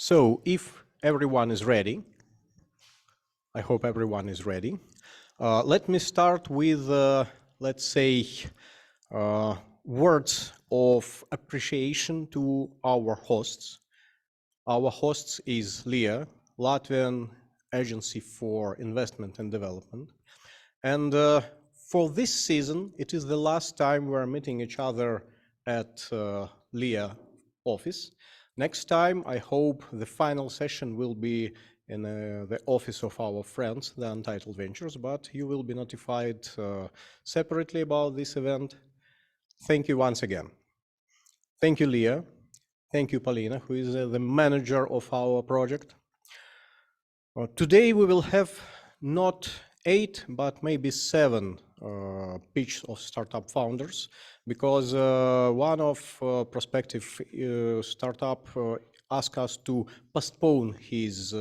So if everyone is ready, I hope everyone is ready. Let me start with, let's say, words of appreciation to our hosts. Our hosts is LIAA, Latvian Agency for Investment and Development. And for this season, it is the last time we're meeting each other at LIAA office. Next time, I hope the final session will be in the office of our friends, the Untitled Ventures, but you will be notified separately about this event. Thank you once again. Thank you, LIAA. Thank you, Paulina, who is the manager of our project. Today we will have not 8, but maybe 7 pitch of startup founders, because one of prospective startup asked us to postpone his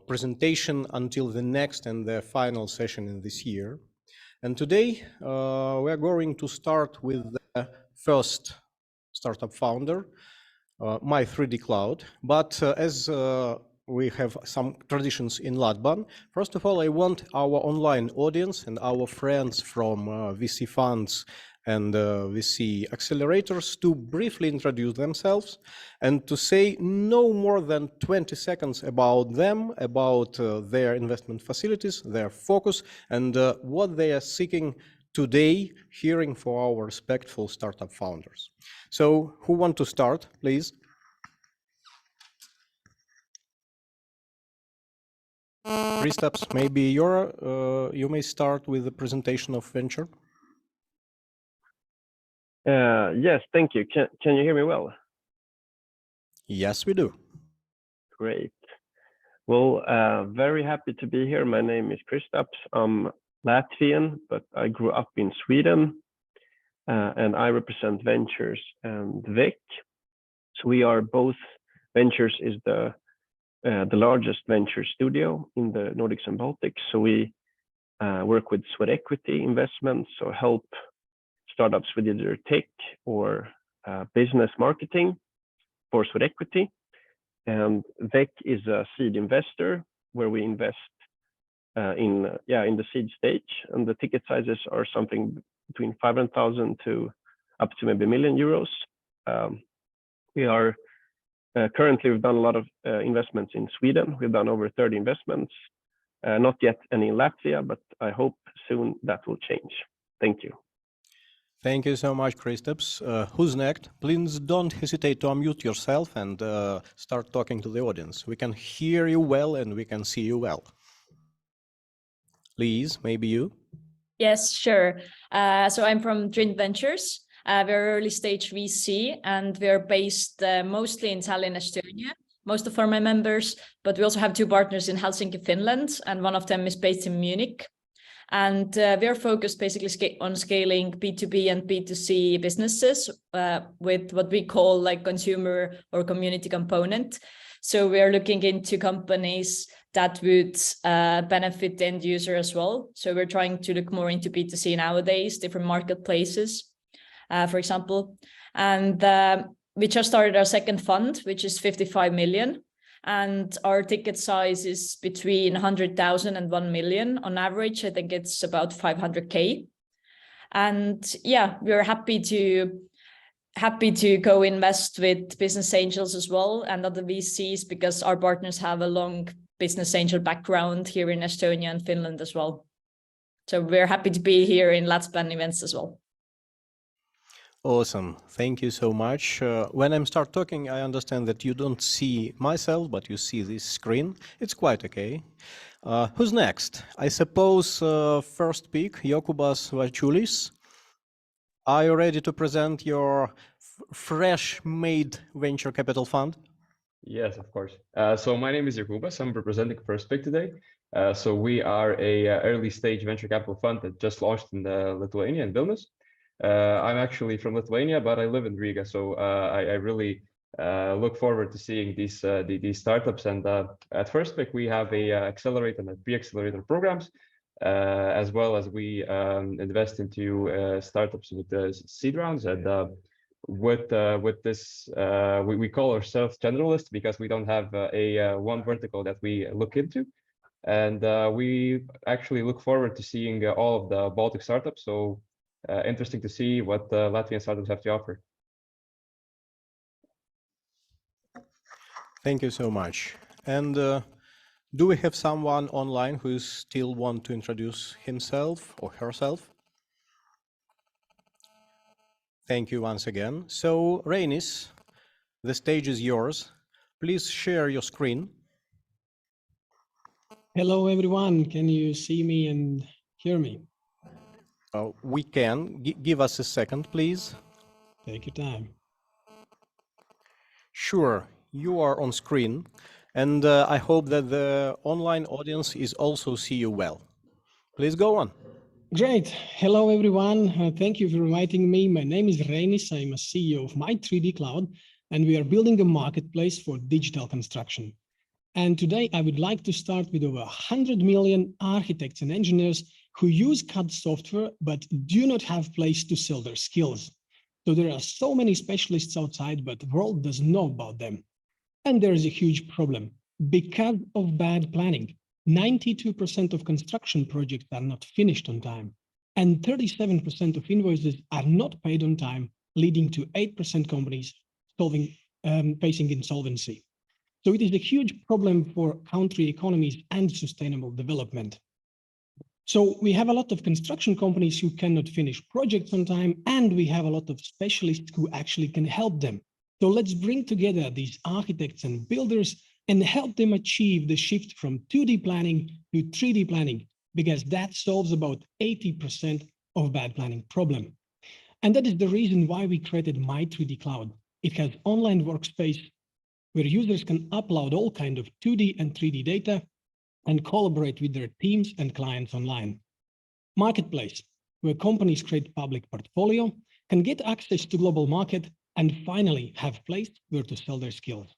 presentation until the next and the final session in this year. And today we are going to start with the first startup founder, My 3D Cloud. But as we have some traditions in LatBAN, first of all, I want our online audience and our friends from VC funds and VC accelerators to briefly introduce themselves and to say no more than 20 seconds about them, about their investment facilities, their focus, and what they are seeking today, hearing for our respectful startup founders. So who want to start, please? Kristaps, maybe you may start with the presentation of venture. Yes, thank you. Can you hear me well? Yes, we do. Great. Well, very happy to be here. My name is Kristaps. I'm Latvian, but I grew up in Sweden, and I represent Ventures and VEC. So we are both. Ventures is the largest venture studio in the Nordics and Baltics. So we work with sweat equity investments, or help startups with either tech or business marketing for sweat equity. And VEC is a seed investor where we invest in the seed stage, and the ticket sizes are something between 500,000 to up to maybe €1 million. We are currently, we've done a lot of investments in Sweden. We've done over 30 investments, not yet any in Latvia, but I hope soon that will change. Thank you. Thank you so much, Kristaps. Who's next? Please don't hesitate to unmute yourself and start talking to the audience. We can hear you well and we can see you well. Please, maybe you? Yes, sure. So I'm from Dream Ventures. We're early stage VC, and we're based mostly in Tallinn, Estonia, most of our members, but we also have 2 partners in Helsinki, Finland, and one of them is based in Munich. And we're focused basically on scaling B2B and B2C businesses with what we call like consumer or community component. So we are looking into companies that would benefit the end user as well. So we're trying to look more into B2C nowadays, different marketplaces, for example. And we just started our second fund, which is 55 million. And our ticket size is between 100,000 and 1 million. On average, I think it's about 500K. And yeah, we're happy to co-invest with business angels as well and other VCs, because our partners have a long business angel background here in Estonia and Finland as well. So we're happy to be here in LatBAN events as well. Awesome. Thank you so much. When I start talking, I understand that you don't see myself, but you see this screen. It's quite okay. Who's next? I suppose first pick, Jokubas Vačiulis. Are you ready to present your fresh-made venture capital fund? Yes, of course. So my name is Jokubas. I'm representing First Pick today. So we are a early stage venture capital fund that just launched in Lithuania, in Vilnius. I'm actually from Lithuania, but I live in Riga, so I really look forward to seeing these startups. And at First Pick, we have a accelerator and a pre-accelerator programs, as well as we invest into startups with the seed rounds. And with this, we call ourselves generalist because we don't have one vertical that we look into. And we actually look forward to seeing all of the Baltic startups. So interesting to see what the Latvian startups have to offer. Thank you so much. And do we have someone online who still want to introduce himself or herself? Thank you once again. So, Reinis, the stage is yours. Please share your screen. Hello, everyone. Can you see me and hear me? We can. Give us a second, please. Take your time. Sure, you are on screen, and I hope that the online audience is also see you well. Please go on. Great. Hello, everyone. Thank you for inviting me. My name is Reinis. I'm a CEO of My 3D Cloud, and we are building a marketplace for digital construction. And today I would like to start with over 100 million architects and engineers who use CAD software, but do not have place to sell their skills. So there are so many specialists outside, but the world doesn't know about them. And there is a huge problem. Because of bad planning, 92% of construction projects are not finished on time, and 37% of invoices are not paid on time, leading to 8% companies facing insolvency. So it is a huge problem for country economies and sustainable development. So we have a lot of construction companies who cannot finish projects on time, and we have a lot of specialists who actually can help them. So let's bring together these architects and builders and help them achieve the shift from 2D planning to 3D planning, because that solves about 80% of bad planning problem. And that is the reason why we created My 3D Cloud. It has online workspace where users can upload all kinds of 2D and 3D data and collaborate with their teams and clients online. Marketplace, where companies create public portfolio, can get access to global market, and finally have place where to sell their skills.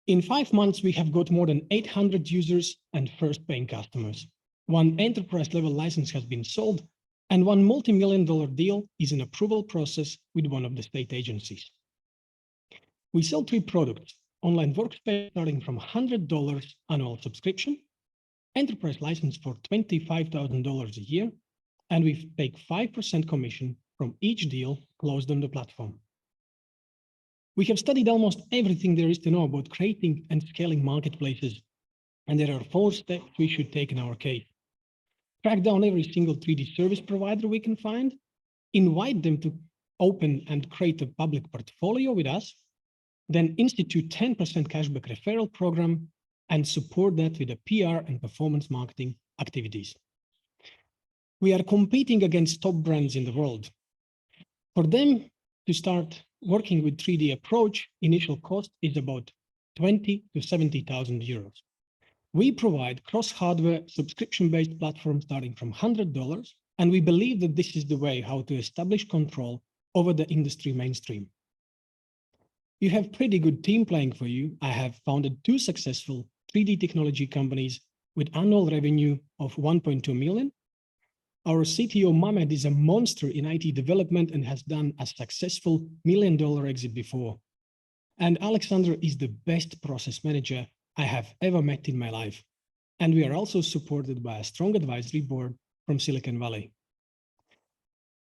In 5 months, we have got more than 800 users and first paying customers. One enterprise level license has been sold, and one multi-million-dollar deal is in approval process with one of the state agencies. We sell 3 products: online workspace starting from $100 annual subscription, enterprise license for $25,000 a year, and we take 5% commission from each deal closed on the platform. We have studied almost everything there is to know about creating and scaling marketplaces, and there are 4 steps we should take in our case. Track down every single 3D service provider we can find, invite them to open and create a public portfolio with us, then institute 10% cashback referral program, and support that with a PR and performance marketing activities. We are competing against top brands in the world. For them to start working with 3D approach, initial cost is about 20 to 70,000 euros. We provide cross-hardware subscription-based platform starting from $100, and we believe that this is the way how to establish control over the industry mainstream. You have pretty good team playing for you. I have founded 2 successful 3D technology companies with annual revenue of 1.2 million. Our CTO Mehmet is a monster in IT development and has done a successful $1 million exit before. And Alexander is the best process manager I have ever met in my life. And we are also supported by a strong advisory board from Silicon Valley.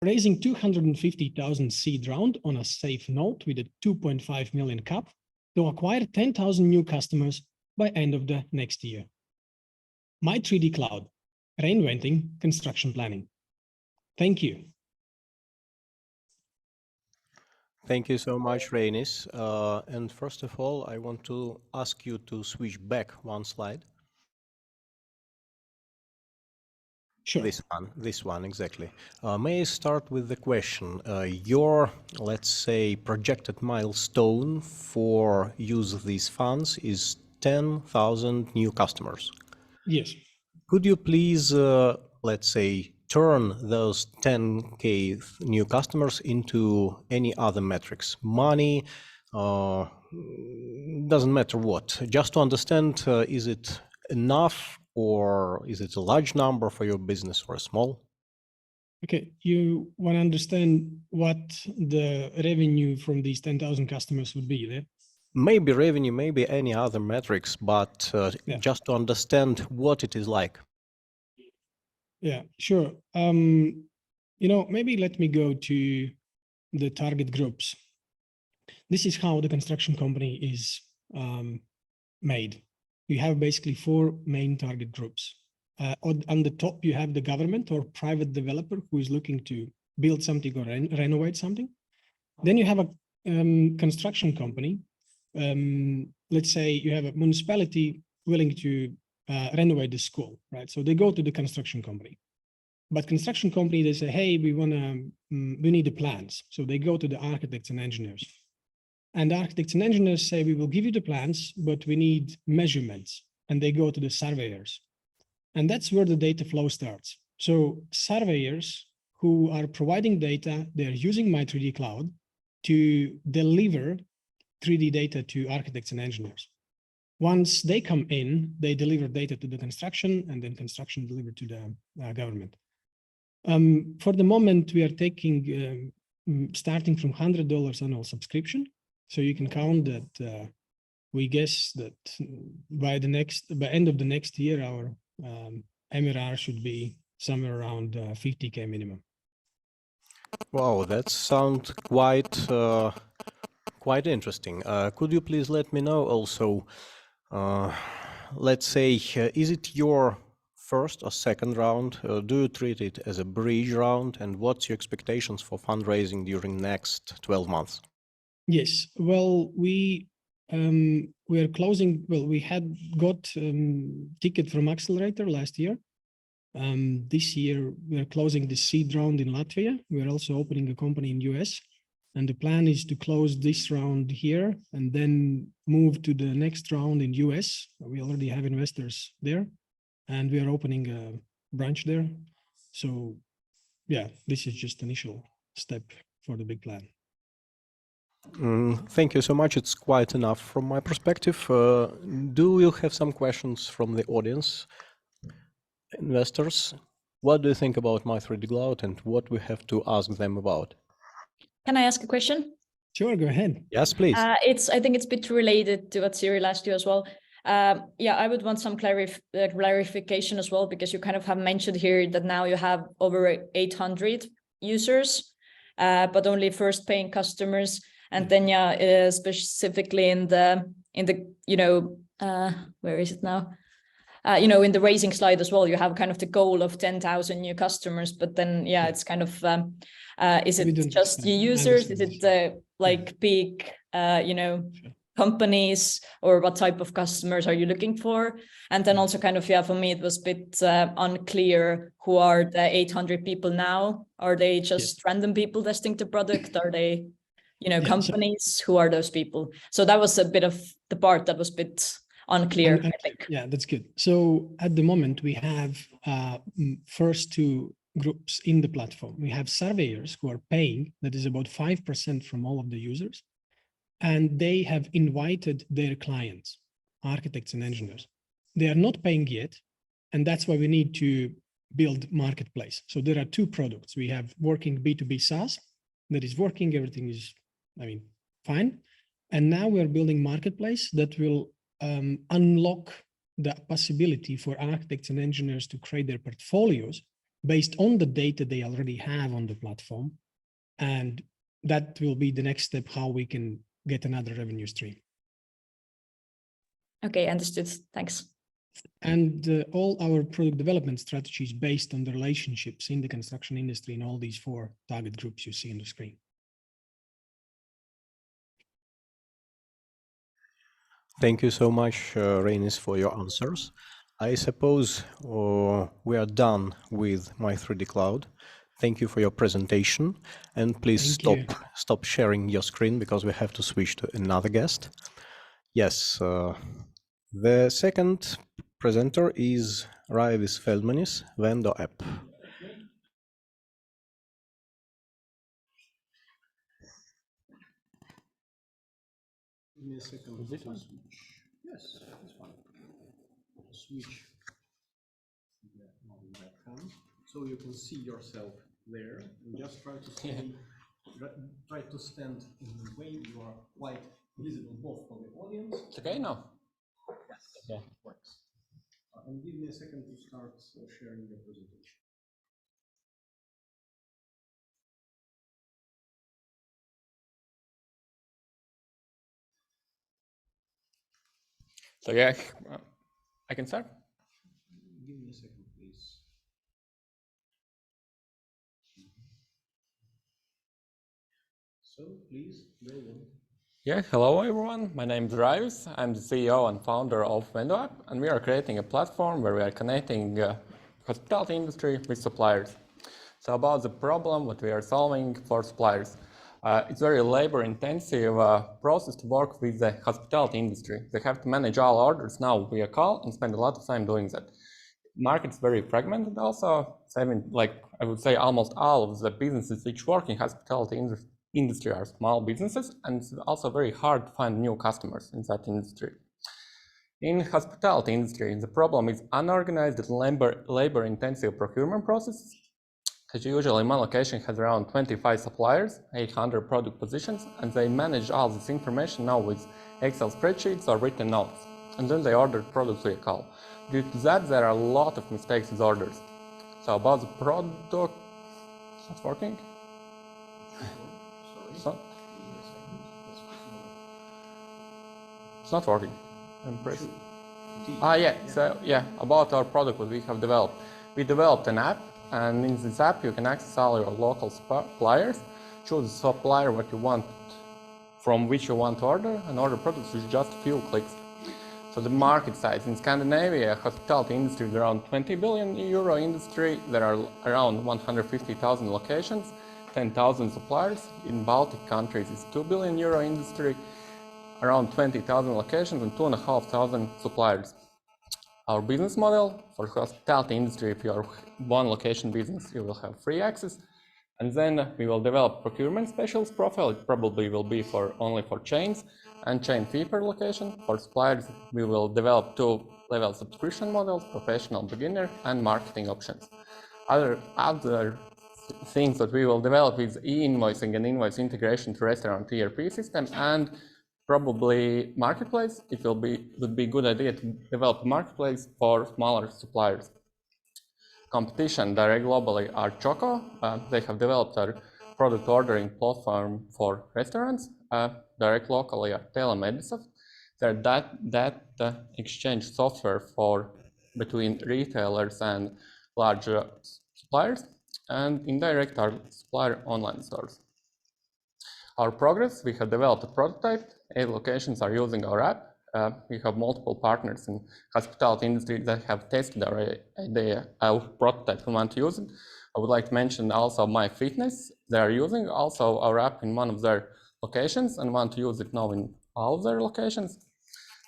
Raising 250,000 seed round on a safe note with a 2.5 million cap to acquire 10,000 new customers by end of the next year. My 3D Cloud, reinventing construction planning. Thank you. Thank you so much, Reinis. And first of all, I want to ask you to switch back 1 slide. Sure. This one, exactly. May I start with the question? Your, let's say, projected milestone for use of these funds is 10,000 new customers. Yes. Could you please, let's say, turn those 10K new customers into any other metrics? Money, doesn't matter what. Just to understand, is it enough or is it a large number for your business or a small? Okay, you want to understand what the revenue from these 10,000 customers would be there? Maybe revenue, maybe any other metrics, but Yeah. just to understand what it is like. Yeah, sure. Maybe let me go to the target groups. This is how the construction company is made. You have basically 4 main target groups. On the top, you have the government or private developer who is looking to build something or renovate something. Then you have a construction company. Let's say you have a municipality willing to renovate the school, right? So they go to the construction company. But construction company, they say, hey, we need the plans. So they go to the architects and engineers. And the architects and engineers say, we will give you the plans, but we need measurements. And they go to the surveyors. And that's where the data flow starts. So surveyors who are providing data, they're using my 3D Cloud to deliver 3D data to architects and engineers. Once they come in, they deliver data to the construction, and then construction delivered to the government. For the moment, we are taking, starting from $100 annual subscription. So you can count that we guess that by end of the next year, our MRR should be somewhere around 50K minimum. Wow, that sounds quite interesting. Could you please let me know also, let's say, is it your first or second round? Do you treat it as a bridge round? And what's your expectations for fundraising during next 12 months? Yes, well, we are closing. Well, we had got ticket from Accelerator last year. This year we are closing the seed round in Latvia. We are also opening a company in US, and the plan is to close this round here and then move to the next round in US. We already have investors there, and we are opening a branch there. So, yeah, this is just initial step for the big plan. Thank you so much. It's quite enough from my perspective. Do you have some questions from the audience? Investors, what do you think about my 3D Cloud and what we have to ask them about? Can I ask a question? Sure, go ahead. Yes, please. I think it's a bit related to what Siri asked you as well. Yeah, I would want some clarification as well, because you kind of have mentioned here that now you have over 800 users, but only first paying customers. And then, yeah, specifically in the where is it now? In the raising slide as well, you have kind of the goal of 10,000 new customers, but then, yeah, it's kind of, is it just your users? Is it like big, companies, or what type of customers are you looking for? And then also kind of, yeah, for me, it was a bit unclear who are the 800 people now? Are they just random people testing the product? Are they, companies? Who are those people? So that was a bit of the part that was a bit unclear, I think. Yeah, that's good. So at the moment, we have first 2 groups in the platform. We have surveyors who are paying, that is about 5% from all of the users. And they have invited their clients, architects and engineers. They are not paying yet. And that's why we need to build marketplace. So there are 2 products. We have working B2B SaaS that is working, everything is, fine. And now we're building marketplace that will unlock the possibility for architects and engineers to create their portfolios based on the data they already have on the platform. And that will be the next step, how we can get another revenue stream. Okay, understood. Thanks. And all our product development strategy is based on the relationships in the construction industry in all these 4 target groups you see on the screen. Thank you so much, Reinis, for your answers. I suppose we are done with my 3D Cloud. Thank you for your presentation, and please stop sharing your screen because we have to switch to another guest. Yes, the second presenter is Raivis Feldmanis, Wendo app. Give me a second. Yes, this one. Switch the webcam so you can see yourself there and just try to stay, try to stand in the way you are quite visible both for the audience. It's okay now? Yes, Yeah. it works. And give me a second to start sharing your presentation. So yeah, I can start. Give me a second, please. So please go on. Yeah, hello everyone. My name is Raivis. I'm the CEO and founder of Wendo app, and we are creating a platform where we are connecting hospitality industry with suppliers. So about the problem what we are solving for suppliers. It's very labor-intensive process to work with the hospitality industry. They have to manage all orders now via call and spend a lot of time doing that. Market's very fragmented also. So I mean, like I would say almost all of the businesses which work in hospitality industry are small businesses, and it's also very hard to find new customers in that industry. In hospitality industry, the problem is unorganized labor-intensive procurement processes. Because usually one location has around 25 suppliers, 800 product positions, and they manage all this information now with Excel spreadsheets or written notes. And then they order products via call. Due to that, there are a lot of mistakes with orders. So about the product, it's not working. Sorry. It's not working. So yeah, about our product what we have developed. We developed an app, and in this app you can access all your local suppliers, choose the supplier what you want, from which you want to order, and order products with just a few clicks. So the market size in Scandinavia, hospitality industry is around 20 billion euro industry. There are around 150,000 locations, 10,000 suppliers. In Baltic countries, it's 2 billion euro industry, around 20,000 locations and 2,500 suppliers. Our business model for hospitality industry, if you are one location business, you will have free access. And then we will develop procurement specialist profile. It probably will be only for chains and chain fee per location. For suppliers, we will develop 2-level subscription models, professional, beginner, and marketing options. Other things that we will develop is e-invoicing and invoice integration to restaurant ERP system, and probably marketplace. It would be a good idea to develop a marketplace for smaller suppliers. Competition direct globally are Choco. They have developed a product ordering platform for restaurants. Direct locally are Telemedicine. They're data exchange software between retailers and large suppliers. And indirect are supplier online stores. Our progress, we have developed a prototype. 8 locations are using our app. We have multiple partners in hospitality industry that have tested our idea, our prototype and want to use it. I would like to mention also MyFitness. They are using also our app in one of their locations and want to use it now in all of their locations.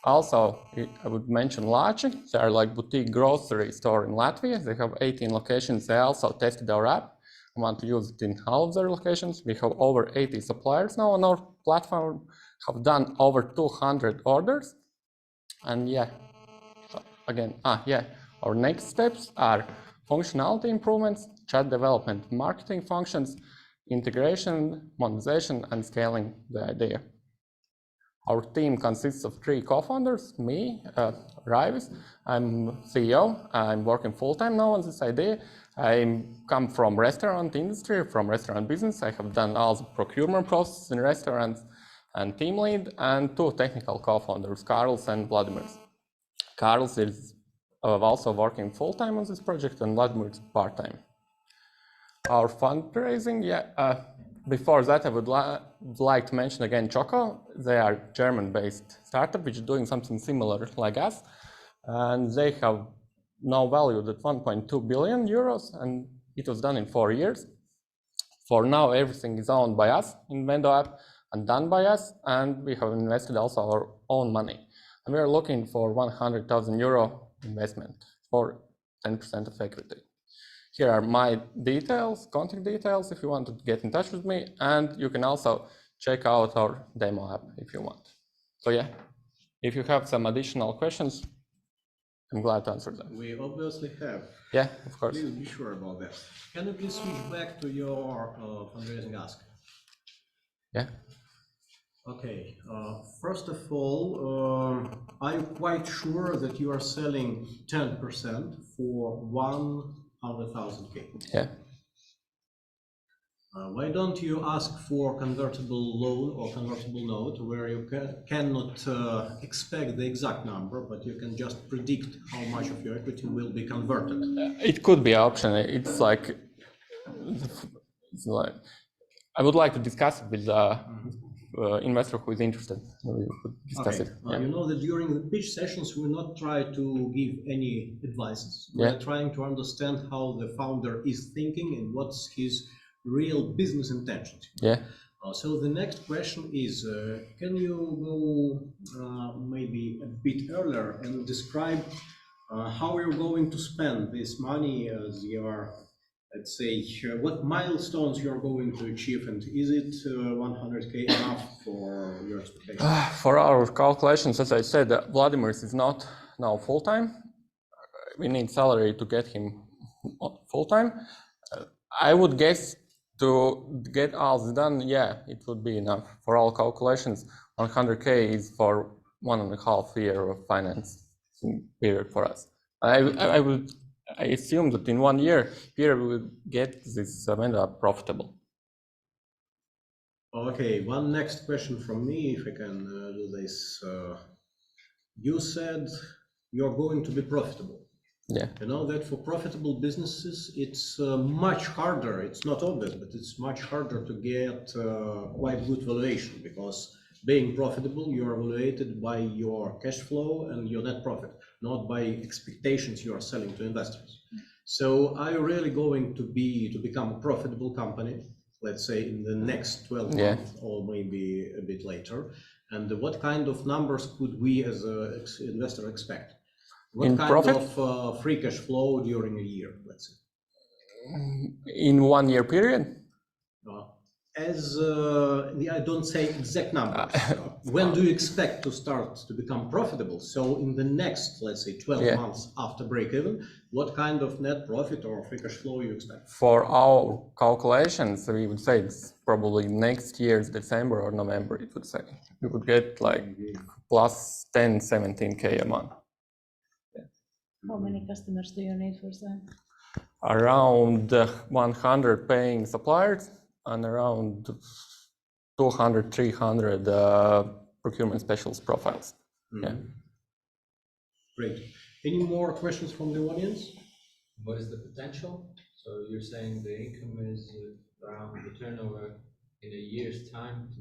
Also, I would mention LIAA. They are like boutique grocery store in Latvia. They have 18 locations. They also tested our app. Want to use it in all of their locations. We have over 80 suppliers now on our platform, have done over 200 orders. And yeah, again, our next steps are functionality improvements, chat development, marketing functions, integration, monetization, and scaling the idea. Our team consists of 3 co-founders, me, Raivis. I'm CEO. I'm working full-time now on this idea. I come from restaurant industry, from restaurant business. I have done all the procurement process in restaurants and team lead, and 2 technical co-founders, Karls and Vladimirs. Karls is also working full-time on this project, and Vladimir is part-time. Our fundraising, before that, I would like to mention again Choco. They are German-based startup which is doing something similar like us, and they have now valued at 1.2 billion euros, and it was done in 4 years. For now, everything is owned by us in Wendo app and done by us, and we have invested also our own money. And we are looking for 100,000 euro investment for 10% of equity. Here are my details, contact details, if you want to get in touch with me, and you can also check out our demo app if you want. So yeah, if you have some additional questions, I'm glad to answer that. We obviously have. Yeah, of course. Please be sure about that. Can you please switch back to your fundraising ask? Yeah. Okay. First of all, are you quite sure that you are selling 10% for 100,000K? Yeah. Why don't you ask for convertible loan or convertible note where you cannot expect the exact number, but you can just predict how much of your equity will be converted? It could be an option. It's like I would like to discuss it with the investor who is interested. We could discuss it. Yeah. You know that during the pitch sessions, we not try to give any advices. We're trying to understand how the founder is thinking and what's his real business intentions. Yeah. So the next question is, can you go maybe a bit earlier and describe how you're going to spend this money as your, let's say, what milestones you're going to achieve, and is it 100K enough for your expectations? For our calculations, as I said, Vladimir is not now full-time. We need salary to get him full-time. I would guess to get all this done, yeah, it would be enough. For all calculations, 100K is for 1.5 year of finance period for us. I assume that in 1 year, here we will get this vendor profitable. Okay, one next question from me, if I can do this. You said you're going to be profitable. Yeah. You know that for profitable businesses, it's much harder. It's not obvious, but it's much harder to get quite good valuation, because being profitable, you're evaluated by your cash flow and your net profit, not by expectations you are selling to investors. So are you really going to become a profitable company, let's say in the next 12 months or maybe a bit later? And what kind of numbers could we as an investor expect? What kind profit? of free cash flow during a year, let's say? In 1 year period? I don't say exact numbers. When do you expect to start to become profitable? So in the next, let's say, 12 months after break-even, what kind of net profit or free cash flow you expect? For our calculations, we would say it's probably next year's December or November, it would say. We would get like plus 10, 17K a month. How many customers do you need for that? Around 100 paying suppliers and around 200, 300 procurement specialist profiles. Yeah. Great. Any more questions from the audience? What is the potential? So you're saying the income is around the turnover in a year's time to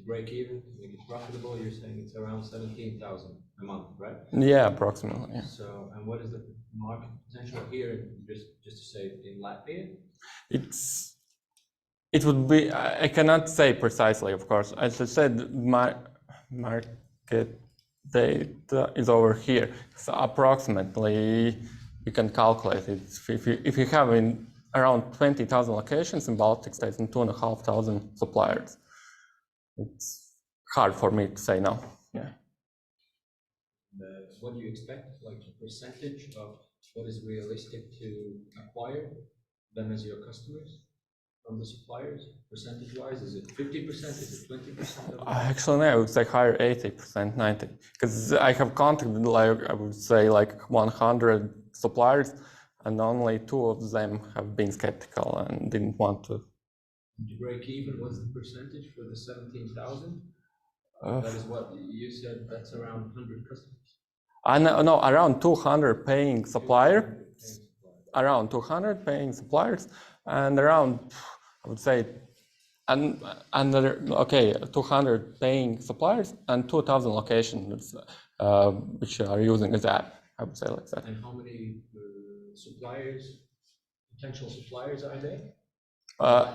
break even, to make it profitable. You're saying it's around 17,000 a month, right? Yeah, approximately. Yeah. So, and what is the market potential here? Just to say in Latvia? It would be, I cannot say precisely, of course. As I said, my market data is over here. So approximately, you can calculate it. If you have around 20,000 locations in Baltic states and 2,500 suppliers, it's hard for me to say now. Yeah. What do you expect, like a percentage of what is realistic to acquire them as your customers from the suppliers, percentage-wise? Is it 50%? Is it 20%? Actually, no, I would say higher, 80%, 90%. Because I have contacted, like, I would say, like 100 suppliers, and only 2 of them have been skeptical and didn't want to. To break even, what's the percentage for the 17,000? That is what you said, that's around 100 customers. No, around 200 paying suppliers, around 200 paying suppliers, and around, I would say, okay, 200 paying suppliers and 2,000 locations which are using the app, I would say like that. And how many suppliers, potential suppliers are there?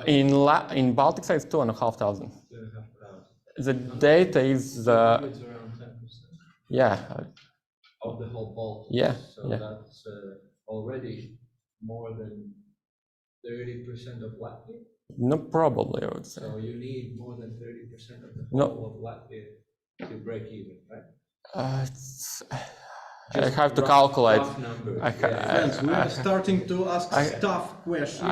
In Baltic states, 2,500. 2,500. The data is it's around 10%. Yeah. Of the whole Baltic. Yeah. So that's already more than 30% of Latvia. No, probably I would say. So you need more than 30% of the whole of Latvia to break even, right? I have to calculate. Friends, we are starting to ask tough questions.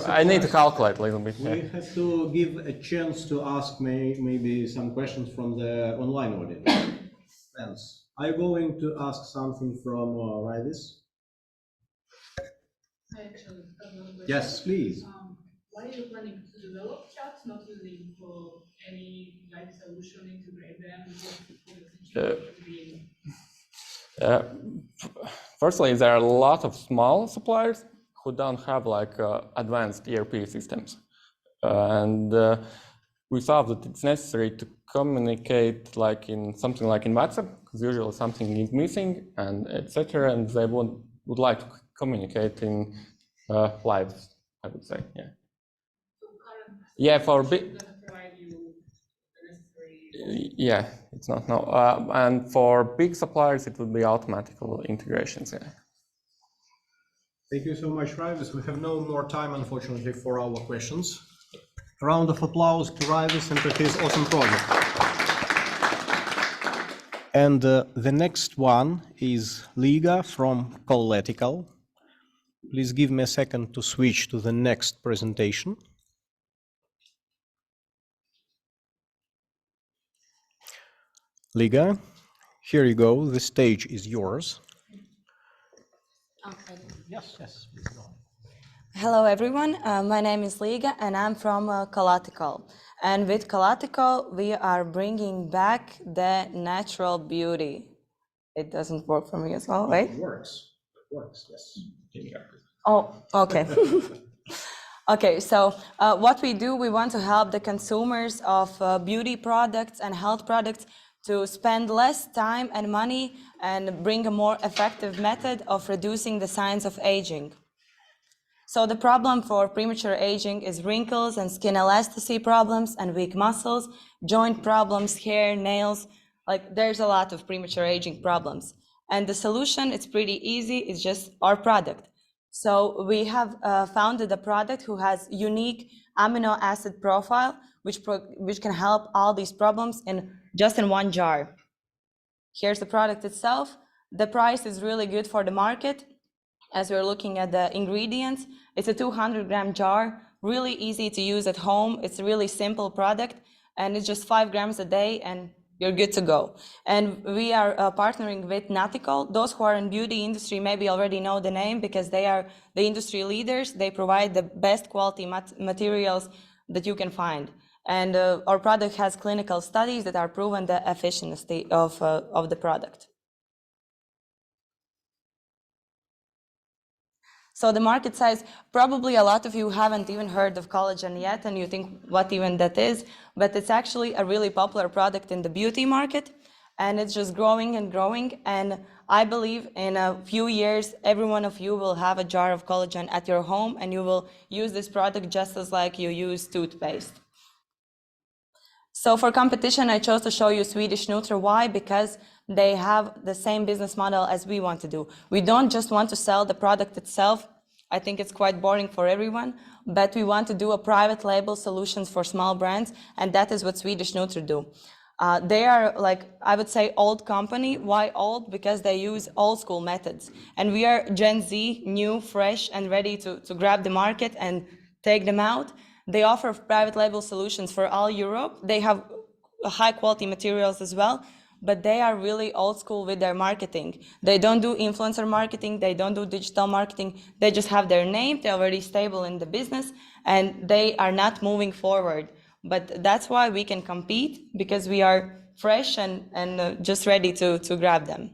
I need to calculate a little bit. We have to give a chance to ask maybe some questions from the online audience. Friends, are you going to ask something from Raivis? I actually have one question. Yes, please. Why are you planning to develop chats, not using for any like solution, integrate them? Firstly, there are a lot of small suppliers who don't have like advanced ERP systems, and we thought that it's necessary to communicate like in something like in WhatsApp, because usually something is missing and etc. And they would like to communicate in live, I would say, yeah. So current yeah, for big. provide you the necessary. Yeah, it's not no, and for big suppliers it would be automatical integrations. Yeah. Thank you so much, Raivis. We have no more time, unfortunately, for our questions. A round of applause to Raivis and to his awesome project. And the next one is Liga from Collaticol. Please give me a second to switch to the next presentation. Liga, here you go. The stage is yours. Okay. Yes, yes. Please go on. Hello, everyone. My name is Liga, and I'm from Collaticol. And with Collaticol, we are bringing back the natural beauty. It doesn't work for me as well, right? It works. It works, yes. Oh, okay. Okay, so what we do, we want to help the consumers of beauty products and health products to spend less time and money and bring a more effective method of reducing the signs of aging. So the problem for premature aging is wrinkles and skin elasticity problems and weak muscles, joint problems, hair, nails, like there's a lot of premature aging problems. And the solution, it's pretty easy, it's just our product. So we have founded a product who has unique amino acid profile, which can help all these problems just in one jar. Here's the product itself. The price is really good for the market. As we're looking at the ingredients, it's a 200-gram jar, really easy to use at home. It's a really simple product, and it's just 5 grams a day, and you're good to go. And we are partnering with Naticol. Those who are in beauty industry maybe already know the name because they are the industry leaders. They provide the best quality materials that you can find. And our product has clinical studies that are proven the efficiency of the product. So the market size, probably a lot of you haven't even heard of collagen yet, and you think what even that is, but it's actually a really popular product in the beauty market, and it's just growing and growing. And I believe in a few years, every one of you will have a jar of collagen at your home, and you will use this product just as like you use toothpaste. So for competition, I chose to show you Swedish Nutri. Why? Because they have the same business model as we want to do. We don't just want to sell the product itself. I think it's quite boring for everyone, but we want to do a private label solutions for small brands, and that is what Swedish Nutri do. They are like, I would say, old company. Why old? Because they use old school methods. And we are Gen Z, new, fresh, and ready to grab the market and take them out. They offer private label solutions for all Europe. They have high quality materials as well, but they are really old school with their marketing. They don't do influencer marketing, they don't do digital marketing, they just have their name, they're already stable in the business, and they are not moving forward. But that's why we can compete, because we are fresh and just ready to grab them.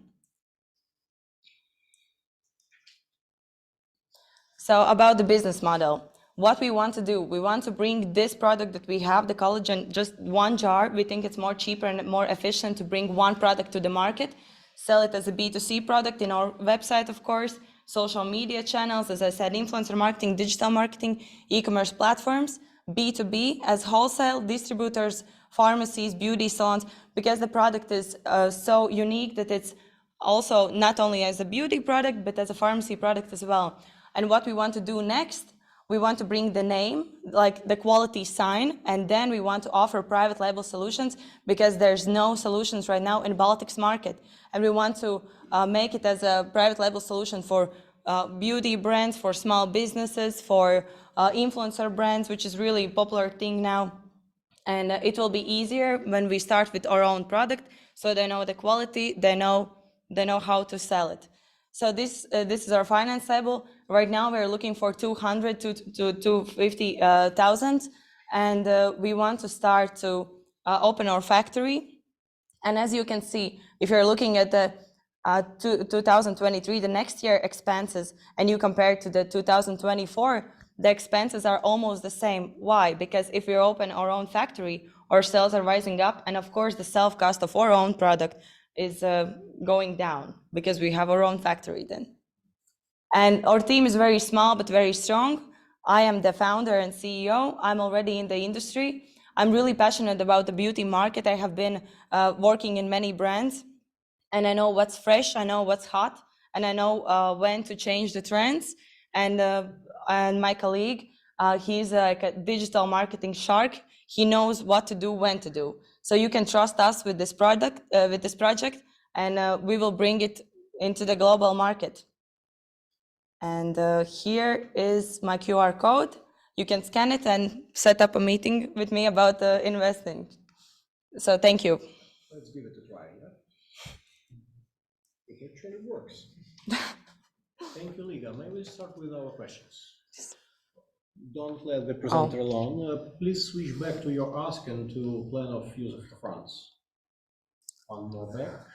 So about the business model. What we want to do, we want to bring this product that we have, the collagen, just one jar. We think it's more cheaper and more efficient to bring one product to the market, sell it as a B2C product in our website, of course, social media channels, as I said, influencer marketing, digital marketing, e-commerce platforms, B2B as wholesale, distributors, pharmacies, beauty salons, because the product is so unique that it's also not only as a beauty product, but as a pharmacy product as well. And what we want to do next, we want to bring the name, like the quality sign, and then we want to offer private label solutions because there's no solutions right now in Baltics market. And we want to make it as a private label solution for beauty brands, for small businesses, for influencer brands, which is really a popular thing now. And it will be easier when we start with our own product, so they know the quality, they know how to sell it. So this is our finance label. Right now we're looking for 200 to 250,000, and we want to start to open our factory. And as you can see, if you're looking at the 2023, the next year expenses, and you compare it to the 2024, the expenses are almost the same. Why? Because if we open our own factory, our sales are rising up, and of course the self-cost of our own product is going down because we have our own factory then. And our team is very small but very strong. I am the founder and CEO. I'm already in the industry. I'm really passionate about the beauty market. I have been working in many brands, and I know what's fresh, I know what's hot, and I know when to change the trends. And my colleague, he's like a digital marketing shark. He knows what to do, when to do. So you can trust us with this project, and we will bring it into the global market. And here is my QR code. You can scan it and set up a meeting with me about investing. So thank you. Let's give it a try. Yeah? It actually works. Thank you, Liga. May we start with our questions? Don't let the presenter alone. Please switch back to your ask and to plan of use of the funds. One more back.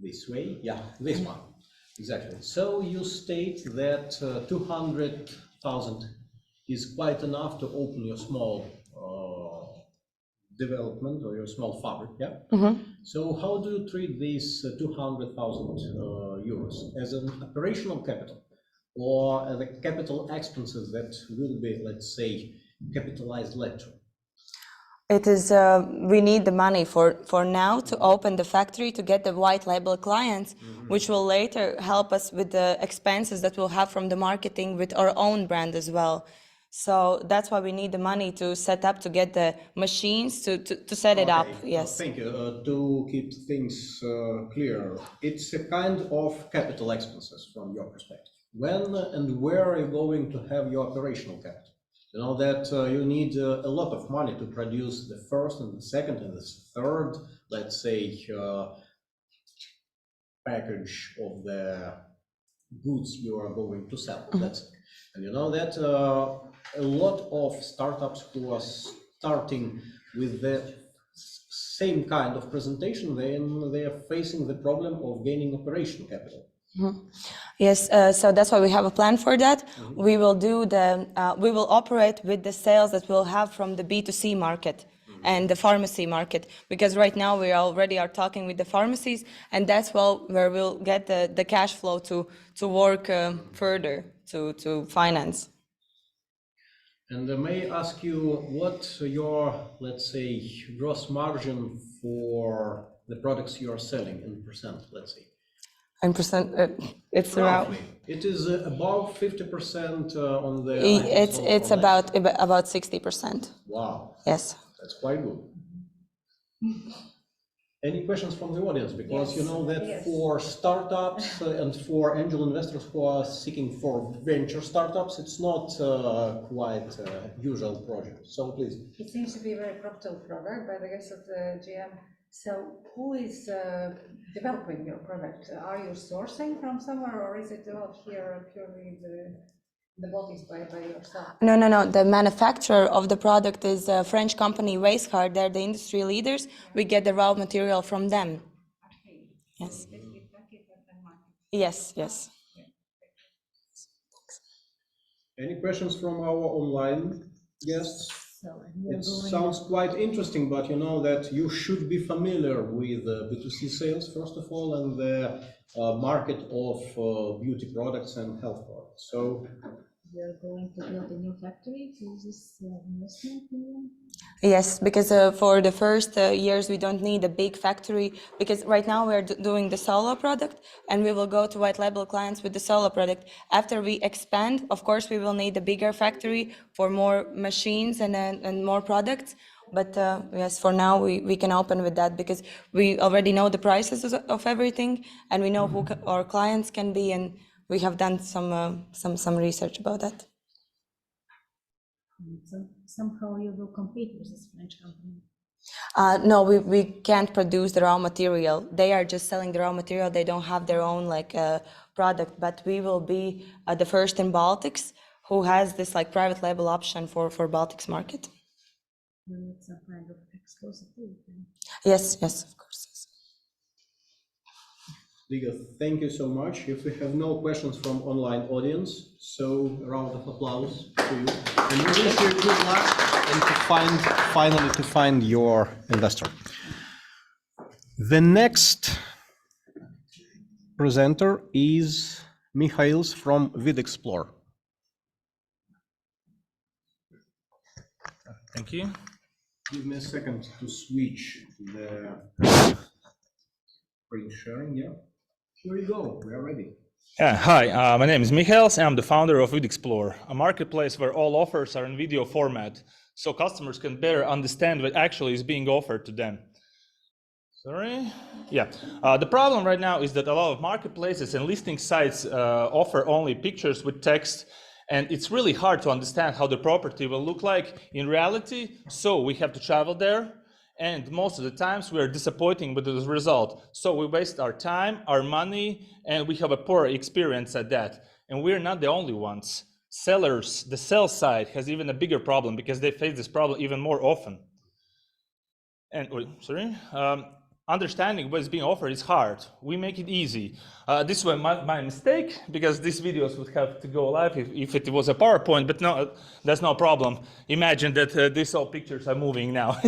This way. Yeah, this one. Exactly. So you state that 200,000 is quite enough to open your small development or your small fabric, yeah? Mm-hmm. So how do you treat these 200,000 euros? As an operational capital or the capital expenses that will be, let's say, capitalized later? It is, we need the money for now to open the factory, to get the white label clients, which will later help us with the expenses that we'll have from the marketing with our own brand as well. So that's why we need the money to set up, to get the machines, to set it up, yes. Thank you. To keep things clear, it's a kind of capital expenses from your perspective. When and where are you going to have your operational capital? You know that you need a lot of money to produce the first and the second and the third, let's say, package of the goods you are going to sell. And you know that a lot of startups who are starting with the same kind of presentation, then they are facing the problem of gaining operational capital. Mm-hmm. Yes, so that's why we have a plan for that. Mm-hmm. We will do we will operate with the sales that we'll have from the B2C market and the pharmacy market, because right now we already are talking with the pharmacies, and that's where we'll get the cash flow to work further to finance. And may I ask you what your, let's say, gross margin for the products you are selling in percent, let's say? In percent, it's roughly around. It is above 50% on the. It's about 60%. Wow. Yes. That's quite good. Any questions from the audience? Because you know that for startups and for angel investors who are seeking for venture startups, it's not quite a usual project. So please. It seems to be a very profitable product by the guess of the GM. So who is developing your product? Are you sourcing from somewhere, or is it developed here purely the Baltics by yourself? No. The manufacturer of the product is a French company, Weishard. They're the industry leaders. We get the raw material from them. Okay. Yes. Yes. Yes. Any questions from our online guests? It sounds quite interesting, but you know that you should be familiar with B2C sales, first of all, and the market of beauty products and health products. So we are going to build a new factory for this investment? Yes, because for the first years we don't need a big factory, because right now we're doing the solo product and we will go to white label clients with the solo product. After we expand, of course, we will need a bigger factory for more machines and more products. But yes, for now we can open with that because we already know the prices of everything and we know who our clients can be, and we have done some research about that. So somehow you will compete with this French company. No, we can't produce the raw material. They are just selling the raw material. They don't have their own product, but we will be the first in Baltics who has this private label option for Baltics market. And it's a kind of exclusive thing. Yes, of course. Yes. Liga, thank you so much. If we have no questions from online audience, so a round of applause to you. And we wish you good luck and finally to find your investor. The next presenter is Mihails from Videxplor. Thank you. Give me a second to switch the screen sharing. Yeah, here we go. We are ready. Hi, my name is Mihails. I'm the founder of Videxplor, a marketplace where all offers are in video format, so customers can better understand what actually is being offered to them. Sorry. Yeah. The problem right now is that a lot of marketplaces and listing sites offer only pictures with text, and it's really hard to understand how the property will look like in reality, so we have to travel there, and most of the times we are disappointing with the result. So we waste our time, our money, and we have a poor experience at that. And we're not the only ones. Sellers, the sell side has even a bigger problem because they face this problem even more often. And, understanding what is being offered is hard. We make it easy. This was my mistake, because these videos would have to go live if it was a PowerPoint, but no, that's no problem. Imagine that these all pictures are moving now.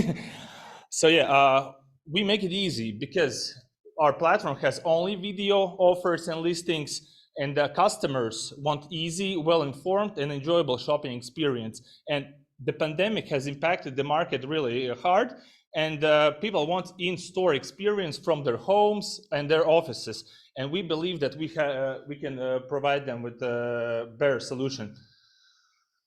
So yeah, we make it easy because our platform has only video offers and listings, and the customers want easy, well-informed, and enjoyable shopping experience. And the pandemic has impacted the market really hard, and people want in-store experience from their homes and their offices. And we believe that we can provide them with a better solution.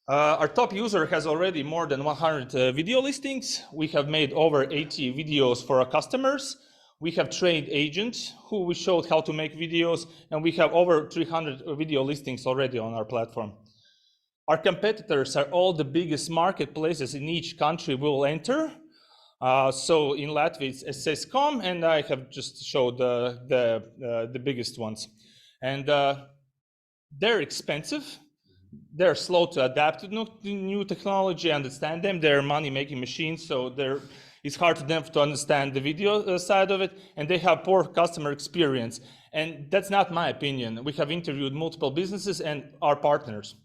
Our top user has already more than 100 video listings. We have made over 80 videos for our customers. We have trained agents who we showed how to make videos, and we have over 300 video listings already on our platform. Our competitors are all the biggest marketplaces in each country we will enter. So in Latvia, it's SS.com, and I have just showed the biggest ones. And they're expensive. They're slow to adapt to new technology, understand them. They're money-making machines, so it's hard for them to understand the video side of it, and they have poor customer experience. And that's not my opinion. We have interviewed multiple businesses and our partners.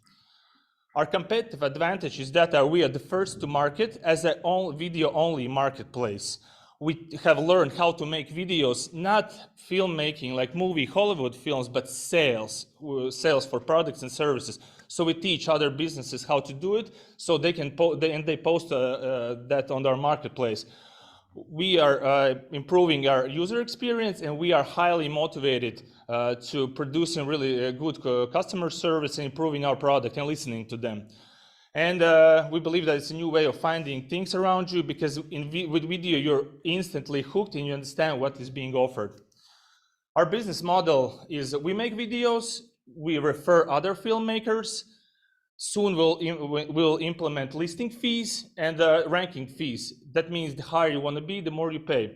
Our competitive advantage is that we are the first to market as a video-only marketplace. We have learned how to make videos, not filmmaking like movie Hollywood films, but sales for products and services. So we teach other businesses how to do it, so they can they post that on our marketplace. We are improving our user experience, and we are highly motivated to producing really good customer service and improving our product and listening to them. And we believe that it's a new way of finding things around you, because with video you're instantly hooked and you understand what is being offered. Our business model is we make videos, we refer other filmmakers. Soon we'll implement listing fees and ranking fees. That means the higher you want to be, the more you pay.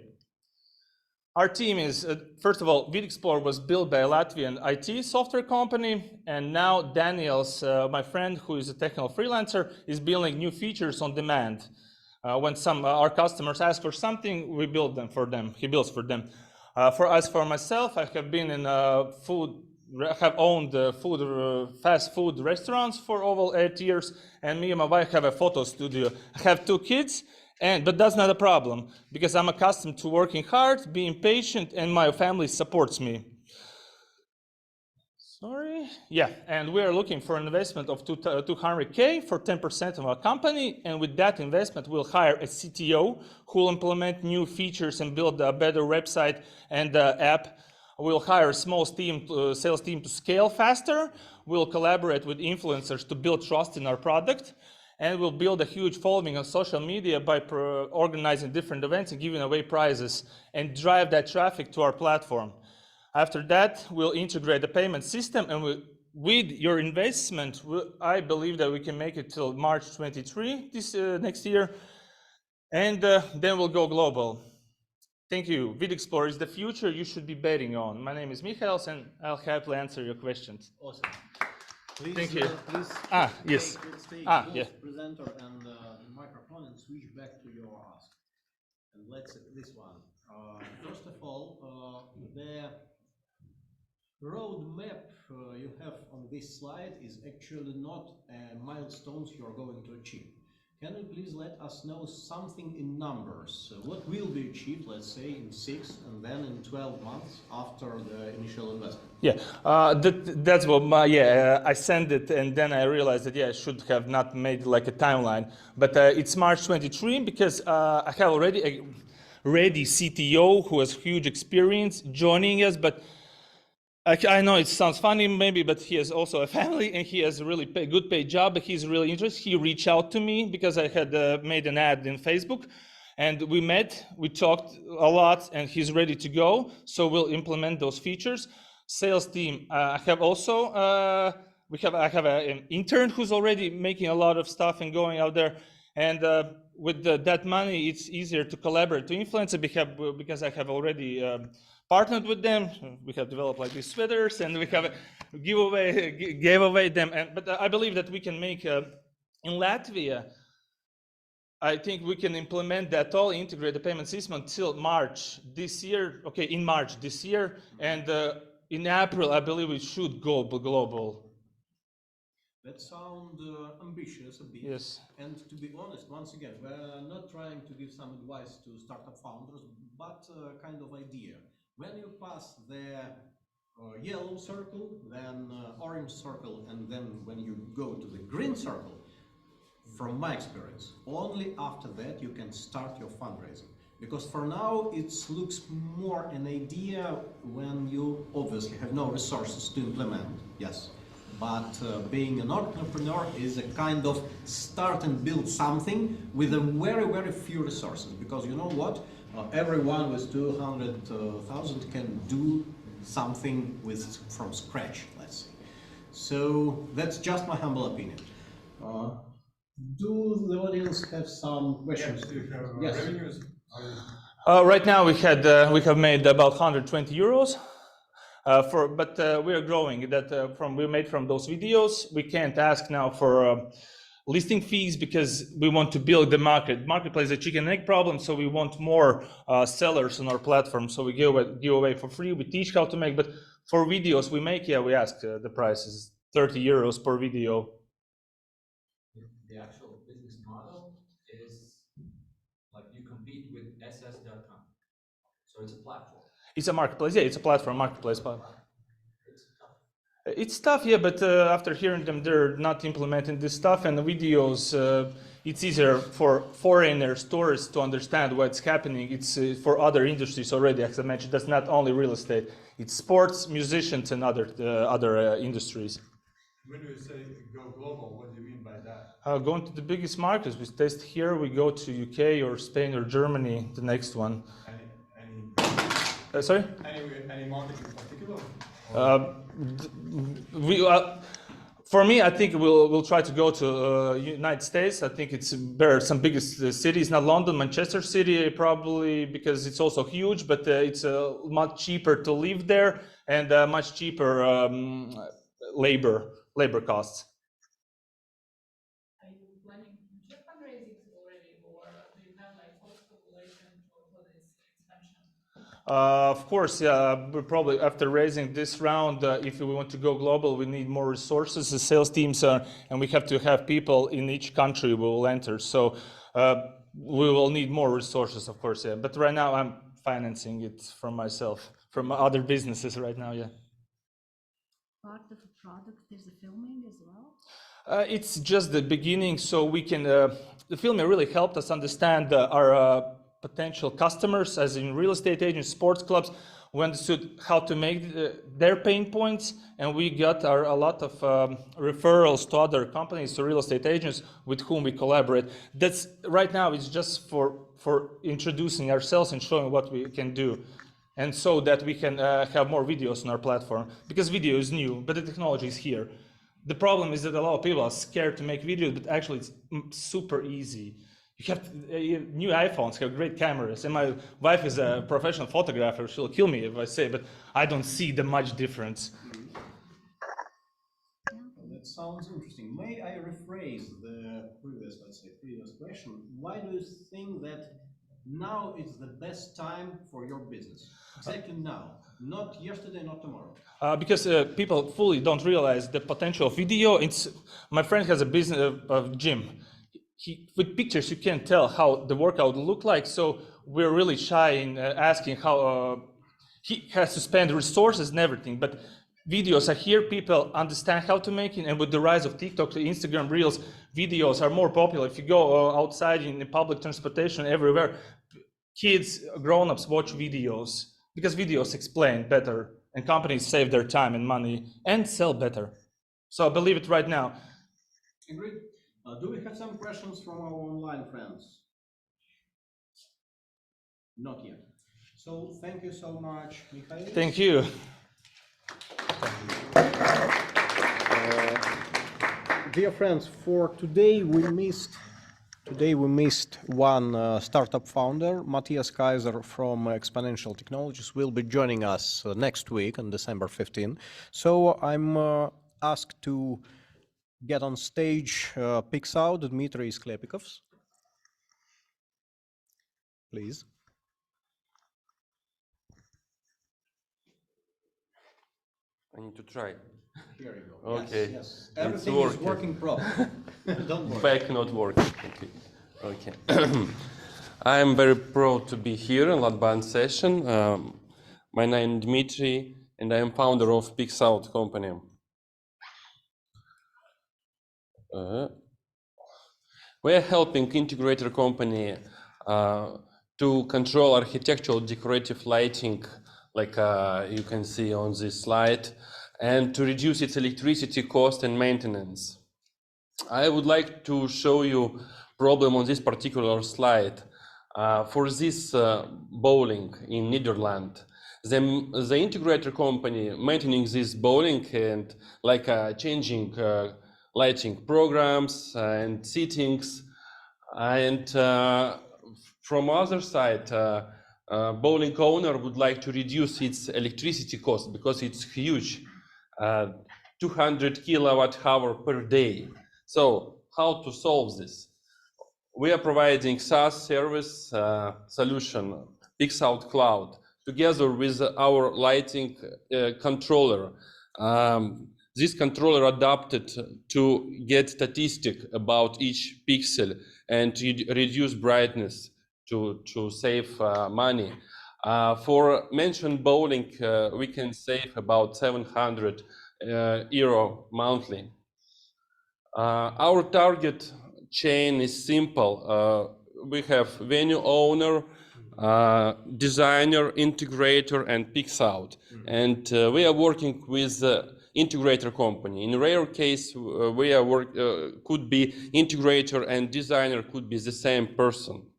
Our team is, first of all, Videxplor was built by a Latvian IT software company, and now Daniel's, my friend who is a technical freelancer, is building new features on demand. When our customers ask for something, we build them for them. He builds for them. For myself, I have been in I have owned fast food restaurants for over 8 years, and me and my wife have a photo studio. I have 2 kids, but that's not a problem, because I'm accustomed to working hard, being patient, and my family supports me. Sorry. Yeah, and we are looking for an investment of 200K for 10% of our company. And with that investment, we'll hire a CTO who will implement new features and build a better website and app. We'll hire a small sales team to scale faster. We'll collaborate with influencers to build trust in our product. And we'll build a huge following on social media by organizing different events and giving away prizes and drive that traffic to our platform. After that, we'll integrate the payment system, and with your investment, I believe that we can make it till March 23 this next year, and then we'll go global. Thank you. Videxplor is the future you should be betting on. My name is Mihails, and I'll happily answer your questions. Awesome. Please, Thank you. Please yes. Stage, Yeah. Presenter and the microphone, and switch back to your ask. And let's this one. First of all, the roadmap you have on this slide is actually not milestones you're going to achieve. Can you please let us know something in numbers? What will be achieved, let's say, in 6 and then in 12 months after the initial investment? Yeah, that's what I sent it and then I realized that, I should have not made like a timeline. But it's March 23 because I have already a ready CTO who has huge experience joining us, but I know it sounds funny maybe, but he has also a family and he has a really good paid job, but he's really interested. He reached out to me because I had made an ad in Facebook and we met, we talked a lot and he's ready to go. So we'll implement those features. Sales team, I have also, I have an intern who's already making a lot of stuff and going out there. And with that money, it's easier to collaborate, to influence it because I have already partnered with them. We have developed like these sweaters and we have gave away them. But I believe that we can make, in Latvia, I think we can implement that all, integrate the payment system until March this year. Okay, in March this year. And in April, I believe we should go global. That sounds ambitious a bit. Yes. And to be honest, once again, we're not trying to give some advice to startup founders, but kind of idea. When you pass the yellow circle, then orange circle, and then when you go to the green circle, from my experience, only after that you can start your fundraising. Because for now, it looks more an idea when you obviously have no resources to implement, yes. But being an entrepreneur is a kind of start and build something with a very, very few resources. Because you know what? Everyone with 200,000 can do something from scratch, let's say. So that's just my humble opinion. Do the audience have some questions? Yes. Revenues? Right now we have made about 120 euros. But we are growing. We made from those videos. We can't ask now for listing fees because we want to build the market. Marketplace is a chicken and egg problem, so we want more sellers on our platform. So we give away for free. We teach how to make, but for videos we make, we ask the price is 30 euros per video. The actual business model is like you compete with SS.com. So it's a platform. It's a marketplace, it's a platform, marketplace platform. It's tough, but after hearing them, they're not implementing this stuff, and the videos, it's easier for foreigners, tourists to understand what's happening. It's for other industries already, as I mentioned. That's not only real estate. It's sports, musicians, and other industries. When you say go global, what do you mean by that? Going to the biggest markets. We test here, we go to UK or Spain or Germany, the next one. Sorry? Any market in particular? For me, I think we'll try to go to United States. I think there are some biggest cities, not London, Manchester City probably, because it's also huge, but it's much cheaper to live there and much cheaper labor costs. Are you planning future fundraisings already, or do you have like host population for this expansion? Of course, we're probably after raising this round, if we want to go global, we need more resources, the sales teams, and we have to have people in each country we will enter. So we will need more resources, of course, But right now I'm financing it from myself, from other businesses right now, part of a product, there's the filming as well? It's just the beginning, so we can. The filming really helped us understand our potential customers, as in real estate agents, sports clubs. We understood how to make their pain points, and we got a lot of referrals to other companies, to real estate agents with whom we collaborate. That's right now. It's just for introducing ourselves and showing what we can do, and so that we can have more videos on our platform, because video is new, but the technology is here. The problem is that a lot of people are scared to make videos, but actually it's super easy. You have new iPhones have great cameras, and my wife is a professional photographer. She'll kill me if I say, but I don't see the much difference. That sounds interesting. May I rephrase the previous, previous question? Why do you think that now is the best time for your business? Exactly now, not yesterday, not tomorrow. Because people fully don't realize the potential of video. My friend has a business of gym. With pictures, you can't tell how the workout will look like. So we're really shy in asking how he has to spend resources and everything. But videos are here. People understand how to make it. And with the rise of TikTok, Instagram Reels, videos are more popular. If you go outside in the public transportation, everywhere, kids, grown-ups watch videos because videos explain better, and companies save their time and money and sell better. So I believe it right now. Agreed. Do we have some questions from our online friends? Not yet. So thank you so much, Mihails. Thank you. Dear friends, for today we missed one startup founder. Matthias Kaiser from Exponential Technologies will be joining us next week on December 15. So I'm asked to get on stage Pixout, Dmitrijs, Klepikovs. Please. I need to try. Here you go. Okay. Yes. Everything is working properly. Don't worry. Back not working. Okay. I am very proud to be here in LatBAN session. My name is Dmitrijs, and I am founder of Pixout company. We are helping integrator company to control architectural decorative lighting, like you can see on this slide, and to reduce its electricity cost and maintenance. I would like to show you problem on this particular slide. For this bowling in Netherlands, the integrator company maintaining this bowling and like changing lighting programs and settings, and from other side, bowling owner would like to reduce its electricity cost because it's huge, 200 kilowatt hour per day. So how to solve this? We are providing SaaS service solution, Pixout Cloud, together with our lighting controller. This controller adapted to get statistic about each pixel and reduce brightness to save money. For mentioned bowling, we can save about 700 euro monthly. Our target chain is simple. We have venue owner, designer, integrator, and Pixout. And we are working with integrator company. In rare case, we are could be integrator and designer could be the same person.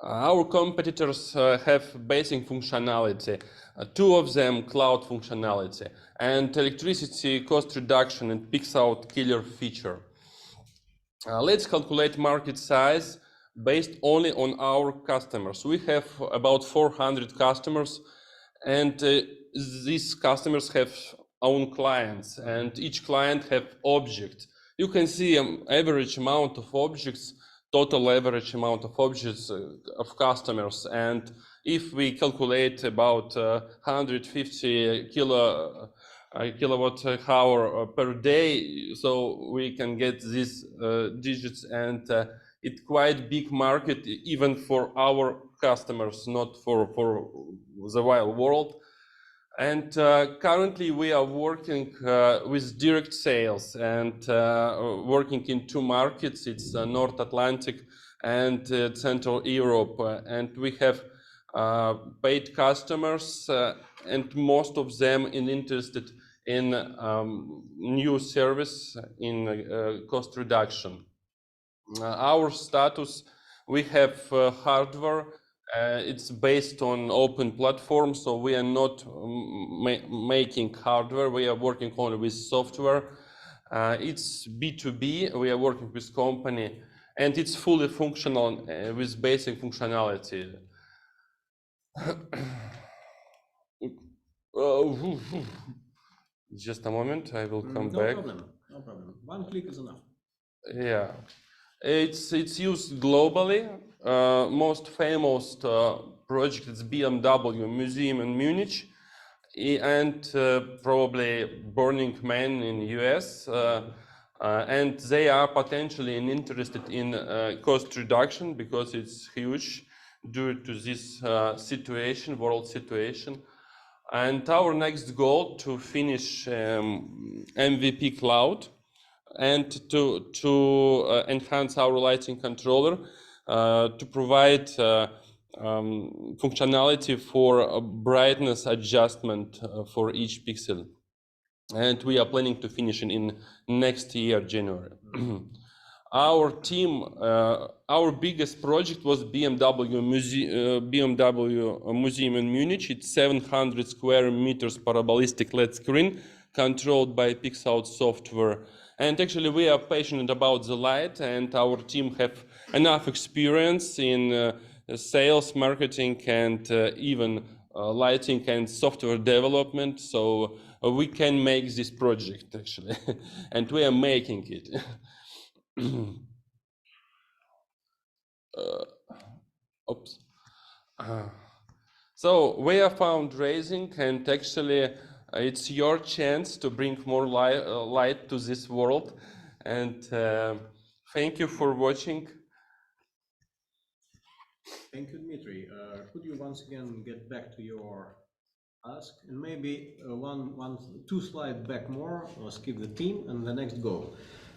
Our competitors have basic functionality, two of them cloud functionality, and electricity cost reduction and Pixout killer feature. Let's calculate market size based only on our customers. We have about 400 customers, and these customers have own clients, and each client have objects. You can see average amount of objects, total average amount of objects of customers, and if we calculate about 150 kilowatt hour per day, so we can get these digits, and it's quite big market even for our customers, not for the wild world. And currently we are working with direct sales and working in 2 markets. It's North Atlantic and Central Europe. And we have paid customers and most of them interested in new service in cost reduction. Our status, we have hardware. It's based on open platform, so we are not making hardware. We are working only with software. It's B2B. We are working with company, and it's fully functional with basic functionality. Just a moment, I will come back. No problem. 1 click is enough. Yeah, it's used globally. Most famous project is BMW Museum in Munich, and probably Burning Man in US. And they are potentially interested in cost reduction because it's huge due to this situation, world situation. And our next goal to finish MVP cloud and to enhance our lighting controller, to provide functionality for brightness adjustment for each pixel. And we are planning to finish in next year, January. Our team, our biggest project was BMW Museum in Munich. It's 700 square meters parabolic LED screen controlled by Pixout software. And actually we are passionate about the light, and our team have enough experience in sales, marketing, and even lighting and software development. So we can make this project actually, and we are making it. Oops. So we are fundraising, and actually it's your chance to bring more light to this world. And thank you for watching. Thank you, Dmitry. Could you once again get back to your ask, and maybe 2 slides back more, skip the team and the next goal.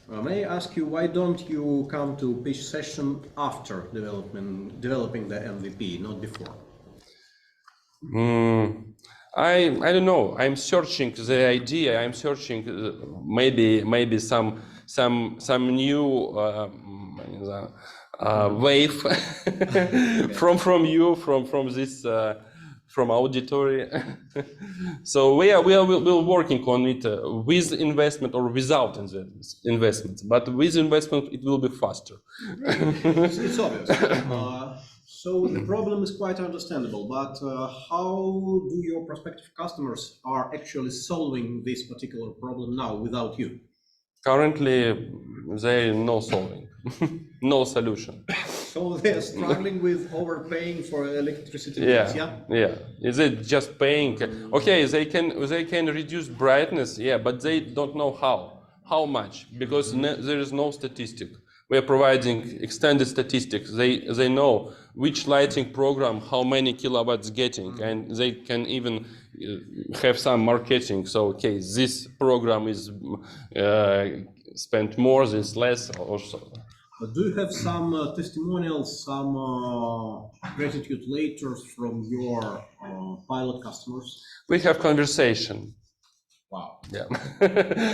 May I ask you, why don't you come to pitch session after developing the MVP, not before? I don't know. I'm searching the idea. I'm searching maybe some new wave from you, from this from auditory. So we'll working on it with investment or without investment. But with investment, it will be faster. It's obvious. So the problem is quite understandable, but how do your prospective customers are actually solving this particular problem now without you? Currently, they no solving, no solution. So they're struggling with overpaying for electricity. Yeah. Is it just paying? Okay, they can reduce brightness, yeah, but they don't know how much, because there is no statistic. We are providing extended statistics. They know which lighting program, how many kilowatts getting, and they can even have some marketing. So, okay, this program is spent more, this less, or so. Do you have some testimonials, some gratitude letters from your pilot customers? We have conversation. Wow. Yeah.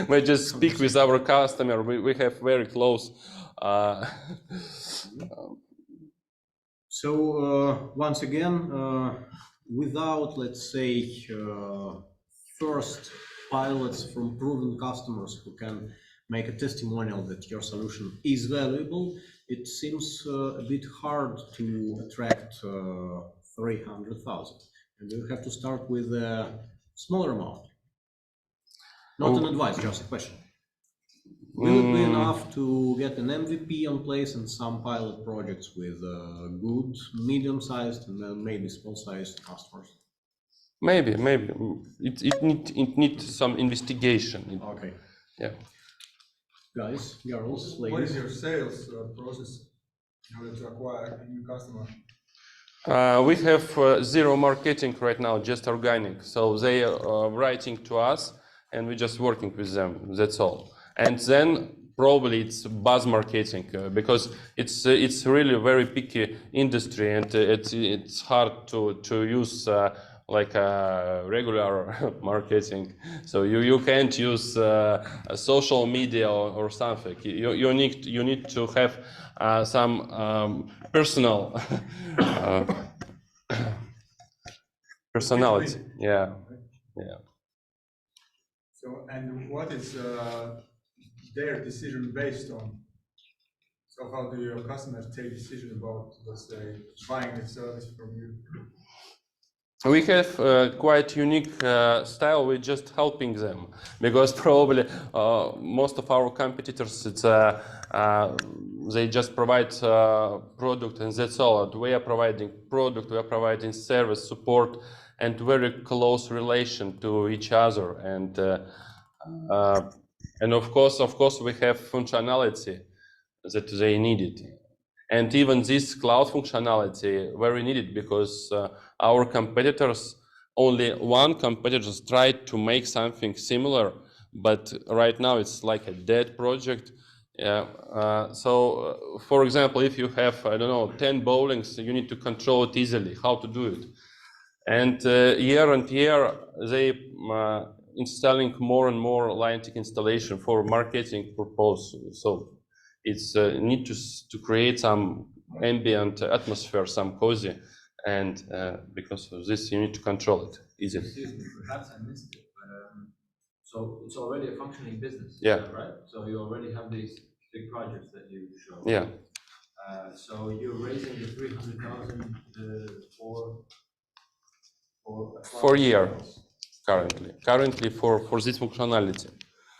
We just speak with our customer. We have very close. So once again, without, let's say, first pilots from proven customers who can make a testimonial that your solution is valuable, it seems a bit hard to attract 300,000. And you have to start with a smaller amount. Not an advice, just a question. Will it be enough to get an MVP on place and some pilot projects with good, medium-sized, and then maybe small-sized customers? Maybe. It needs some investigation. Okay. Yeah. Guys, girls, ladies. What is your sales process in order to acquire a new customer? We have zero marketing right now, just organic. So they are writing to us and we're just working with them, that's all. And then probably it's buzz marketing because it's really a very picky industry and it's hard to use like a regular marketing. So you can't use social media or something. You need to have some personal personality. Yeah. So, and what is their decision based on? So how do your customers take decision about, let's say, buying a service from you? We have quite unique style. We're just helping them because probably most of our competitors, it's they just provide product and that's all. We are providing product, we are providing service, support, and very close relation to each other. And of course, we have functionality that they needed. And even this cloud functionality very needed because our competitors, only one competitor tried to make something similar, but right now it's like a dead project. So, for example, if you have, I don't know, 10 bowlings, you need to control it easily, how to do it. And year and year, they installing more and more Liantic installation for marketing purpose. So it's need to create some ambient atmosphere, some cozy, and because of this, you need to control it easily. Excuse me, perhaps I missed it, but so it's already a functioning business, yeah, right? So you already have these big projects that you show. Yeah. So you're raising the 300,000 for year currently for this functionality.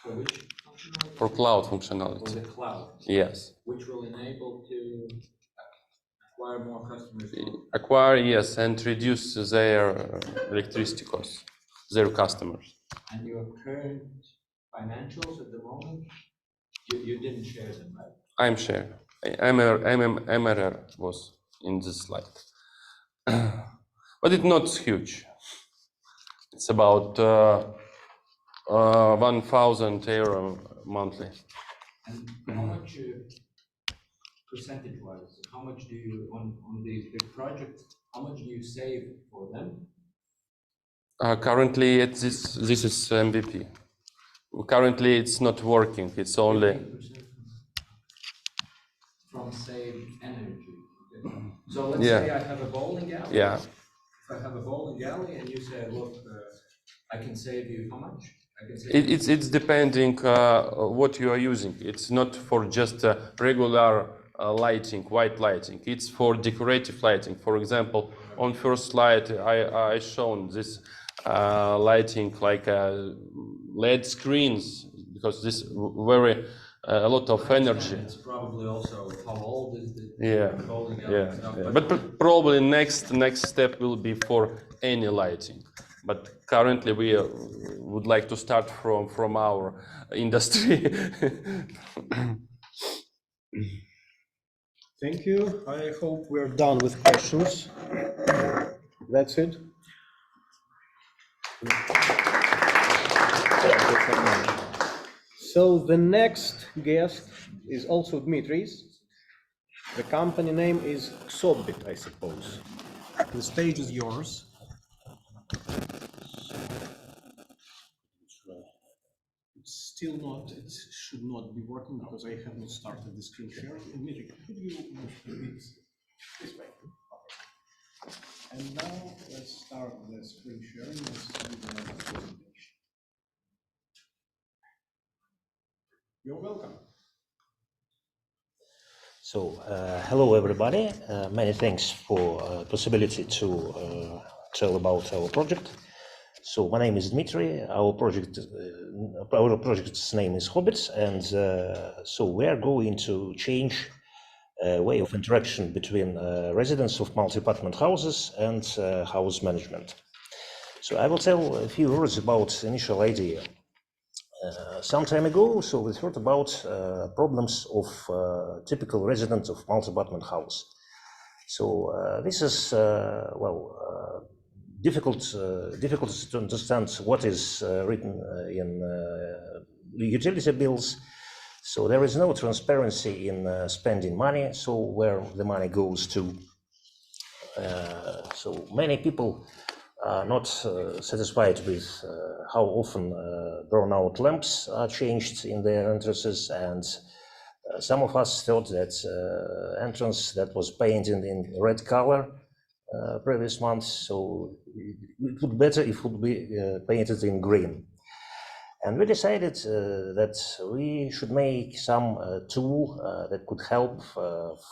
For which functionality? For cloud functionality. For the cloud. Yes. Which will enable to acquire more customers. Acquire, yes, and reduce their electricity costs, their customers. And your current financials at the moment, you didn't share them, right? I'm sharing. MRR was in this slide. But it's not huge. It's about 1,000 euro monthly. And how much percentage-wise, how much do you, on these big projects, how much do you save for them? Currently, this is MVP. Currently, it's not working. It's only from saved energy. Okay. So let's say I have a bowling alley. Yeah. If I have a bowling alley and you say, look, I can save you how much? I can save it's depending what you are using. It's not for just regular lighting, white lighting. It's for decorative lighting. For example, on first slide, I shown this lighting like LED screens because this very a lot of energy. It's probably also how old is the bowling alley stuff. But probably next step will be for any lighting. But currently we would like to start from our industry. Thank you. I hope we're done with questions. That's it. So the next guest is also Dmitrijs. The company name is Xobbit, I suppose. The stage is yours. It's still not, it should not be working because I have not started the screen sharing. Dmitrijs, could you move a bit this way? Okay. And now let's start the screen sharing. Let's do the presentation. You're welcome. So, hello everybody. Many thanks for possibility to tell about our project. So, my name is Dmitry. Our project's name is Xobbit, and so we are going to change way of interaction between residents of multi-apartment houses and house management. So, I will tell a few words about initial idea. Some time ago, so we heard about problems of typical residents of multi-apartment house. So this is difficult to understand what is written in utility bills. So there is no transparency in spending money, so where the money goes to. So many people are not satisfied with how often burnout lamps are changed in their entrances, and some of us thought that entrance that was painted in red color previous month, so it would be better if it would be painted in green. And we decided that we should make some tool that could help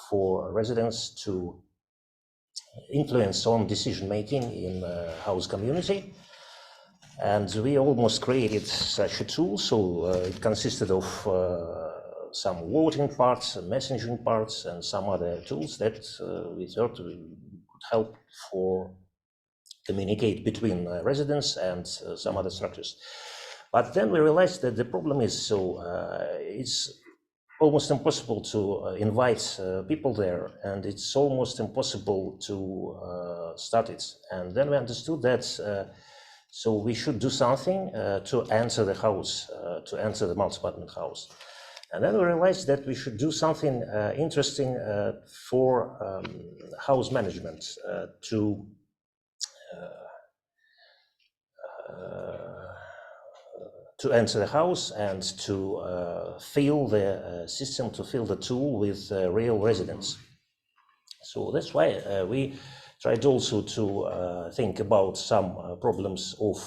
for residents to influence on decision making in house community. And we almost created such a tool. So it consisted of some voting parts, messaging parts, and some other tools that we thought could help for communicate between residents and some other structures. But then we realized that the problem is it's almost impossible to invite people there, and it's almost impossible to start it. And then we understood that so we should do something to enter the house, to enter the multi-apartment house. And then we realized that we should do something interesting for house management to enter the house and to fill the system, to fill the tool with real residents. So that's why we tried also to think about some problems of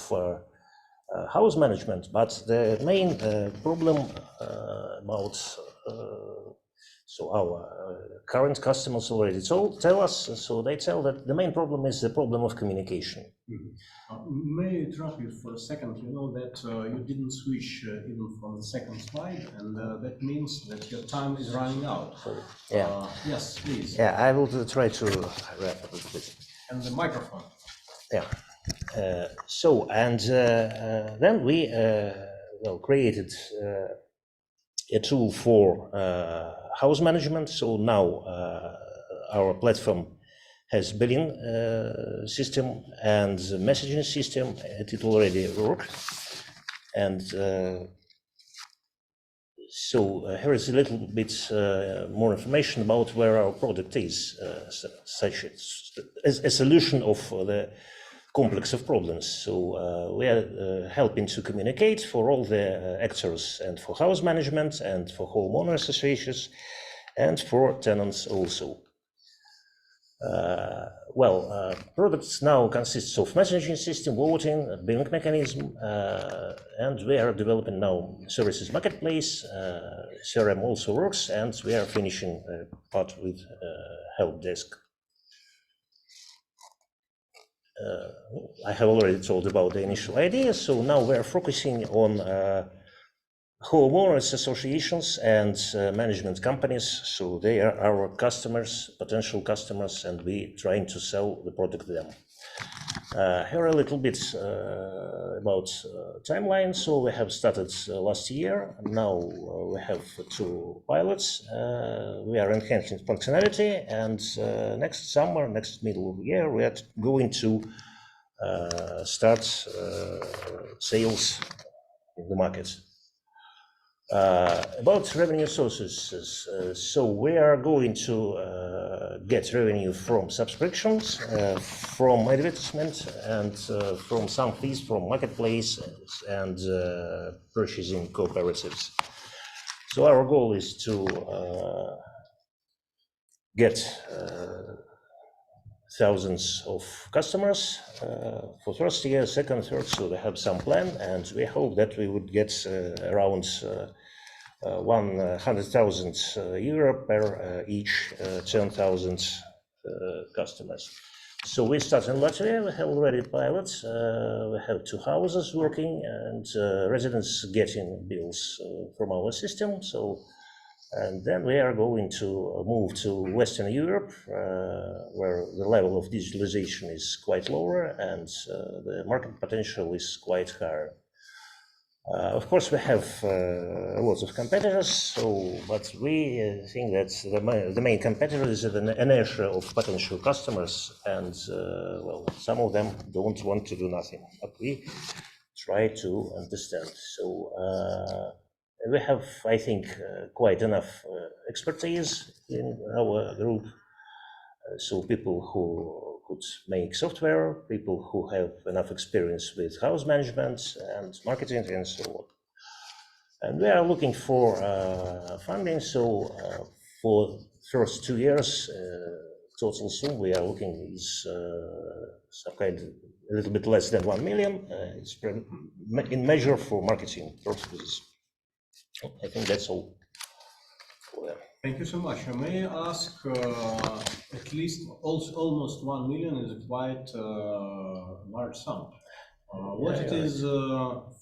house management, but the main problem about so our current customers already tell us, so they tell that the main problem is the problem of communication. May I interrupt you for a second? You know that you didn't switch even from the second slide, and that means that your time is running out. Sorry. Yeah. Yes, please. Yeah, I will try to wrap up with. And the microphone. Yeah. Then we created a tool for house management. So now our platform has billing system and messaging system. It already works. And here is a little bit more information about where our product is, such as a solution of the complex of problems. So we are helping to communicate for all the actors, and for house management, and for homeowner associations, and for tenants also. Products now consists of messaging system, voting, billing mechanism, and we are developing now services marketplace. CRM also works, and we are finishing part with help desk. I have already told about the initial idea, so now we are focusing on homeowners associations and management companies. So they are our customers, potential customers, and we trying to sell the product to them. Here a little bit about timeline. So we have started last year. Now we have 2 pilots. We are enhancing functionality, and next summer, next middle of the year, we are going to start sales in the market. About revenue sources, so we are going to get revenue from subscriptions, from advertisement, and from some fees from marketplace and purchasing cooperatives. So our goal is to get thousands of customers for first year, second, third, so we have some plan, and we hope that we would get around 100,000 euro per each 10,000 customers. So we start in Latvia, we have already pilots, we have 2 houses working, and residents getting bills from our system. And then we are going to move to Western Europe, where the level of digitalization is quite lower and the market potential is quite higher. Of course, we have lots of competitors, but we think that the main competitor is the inertia of potential customers, and well, some of them don't want to do nothing, but we try to understand. So we have, I think, quite enough expertise in our group. So people who could make software, people who have enough experience with house management and marketing and so on. And we are looking for funding. So for first 2 years, total sum we are looking is some kind a little bit less than 1 million. It's in measure for marketing purposes. I think that's all. Thank you so much. May I ask, at least also almost 1 million is a quite large sum. What it is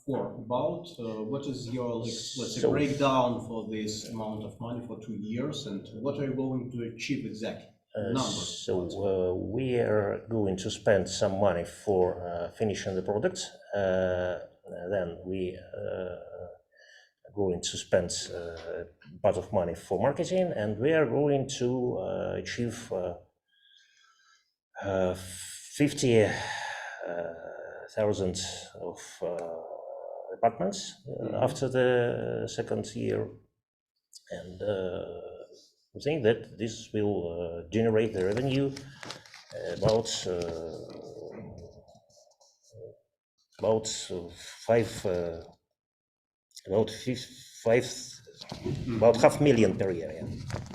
for about? What is your, let's say, breakdown for this amount of money for 2 years, and what are you going to achieve exactly? So we are going to spend some money for finishing the product. Then we going to spend part of money for marketing, and we are going to achieve 50,000 of apartments after the second year, and I think that this will generate the revenue about 500,000 per year. Yeah.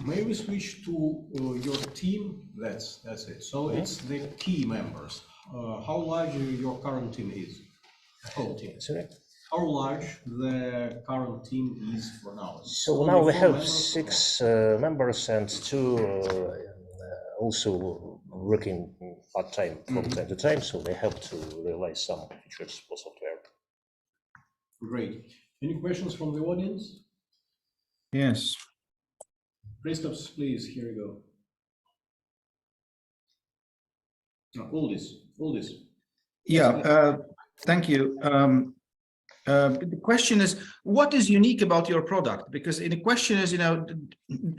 May we switch to your team? That's it. So it's the key members. How large your current team is? Whole team. Sorry? How large the current team is for now? So now we have 6 members and 2 also working part-time from time to time, so they help to realize some features for software. Great. Any questions from the audience? Yes. Christophs, please, here you go. All this. Yeah, thank you. The question is, what is unique about your product? Because the question is,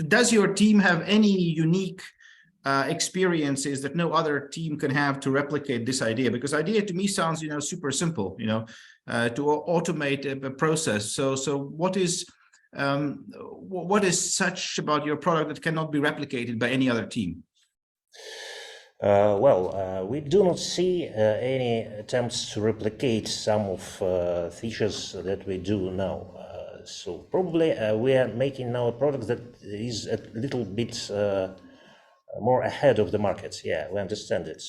does your team have any unique experiences that no other team can have to replicate this idea? Because idea to me sounds, super simple, to automate a process. So what is such about your product that cannot be replicated by any other team? We do not see any attempts to replicate some of features that we do now. So probably we are making now a product that is a little bit more ahead of the market. Yeah, we understand it.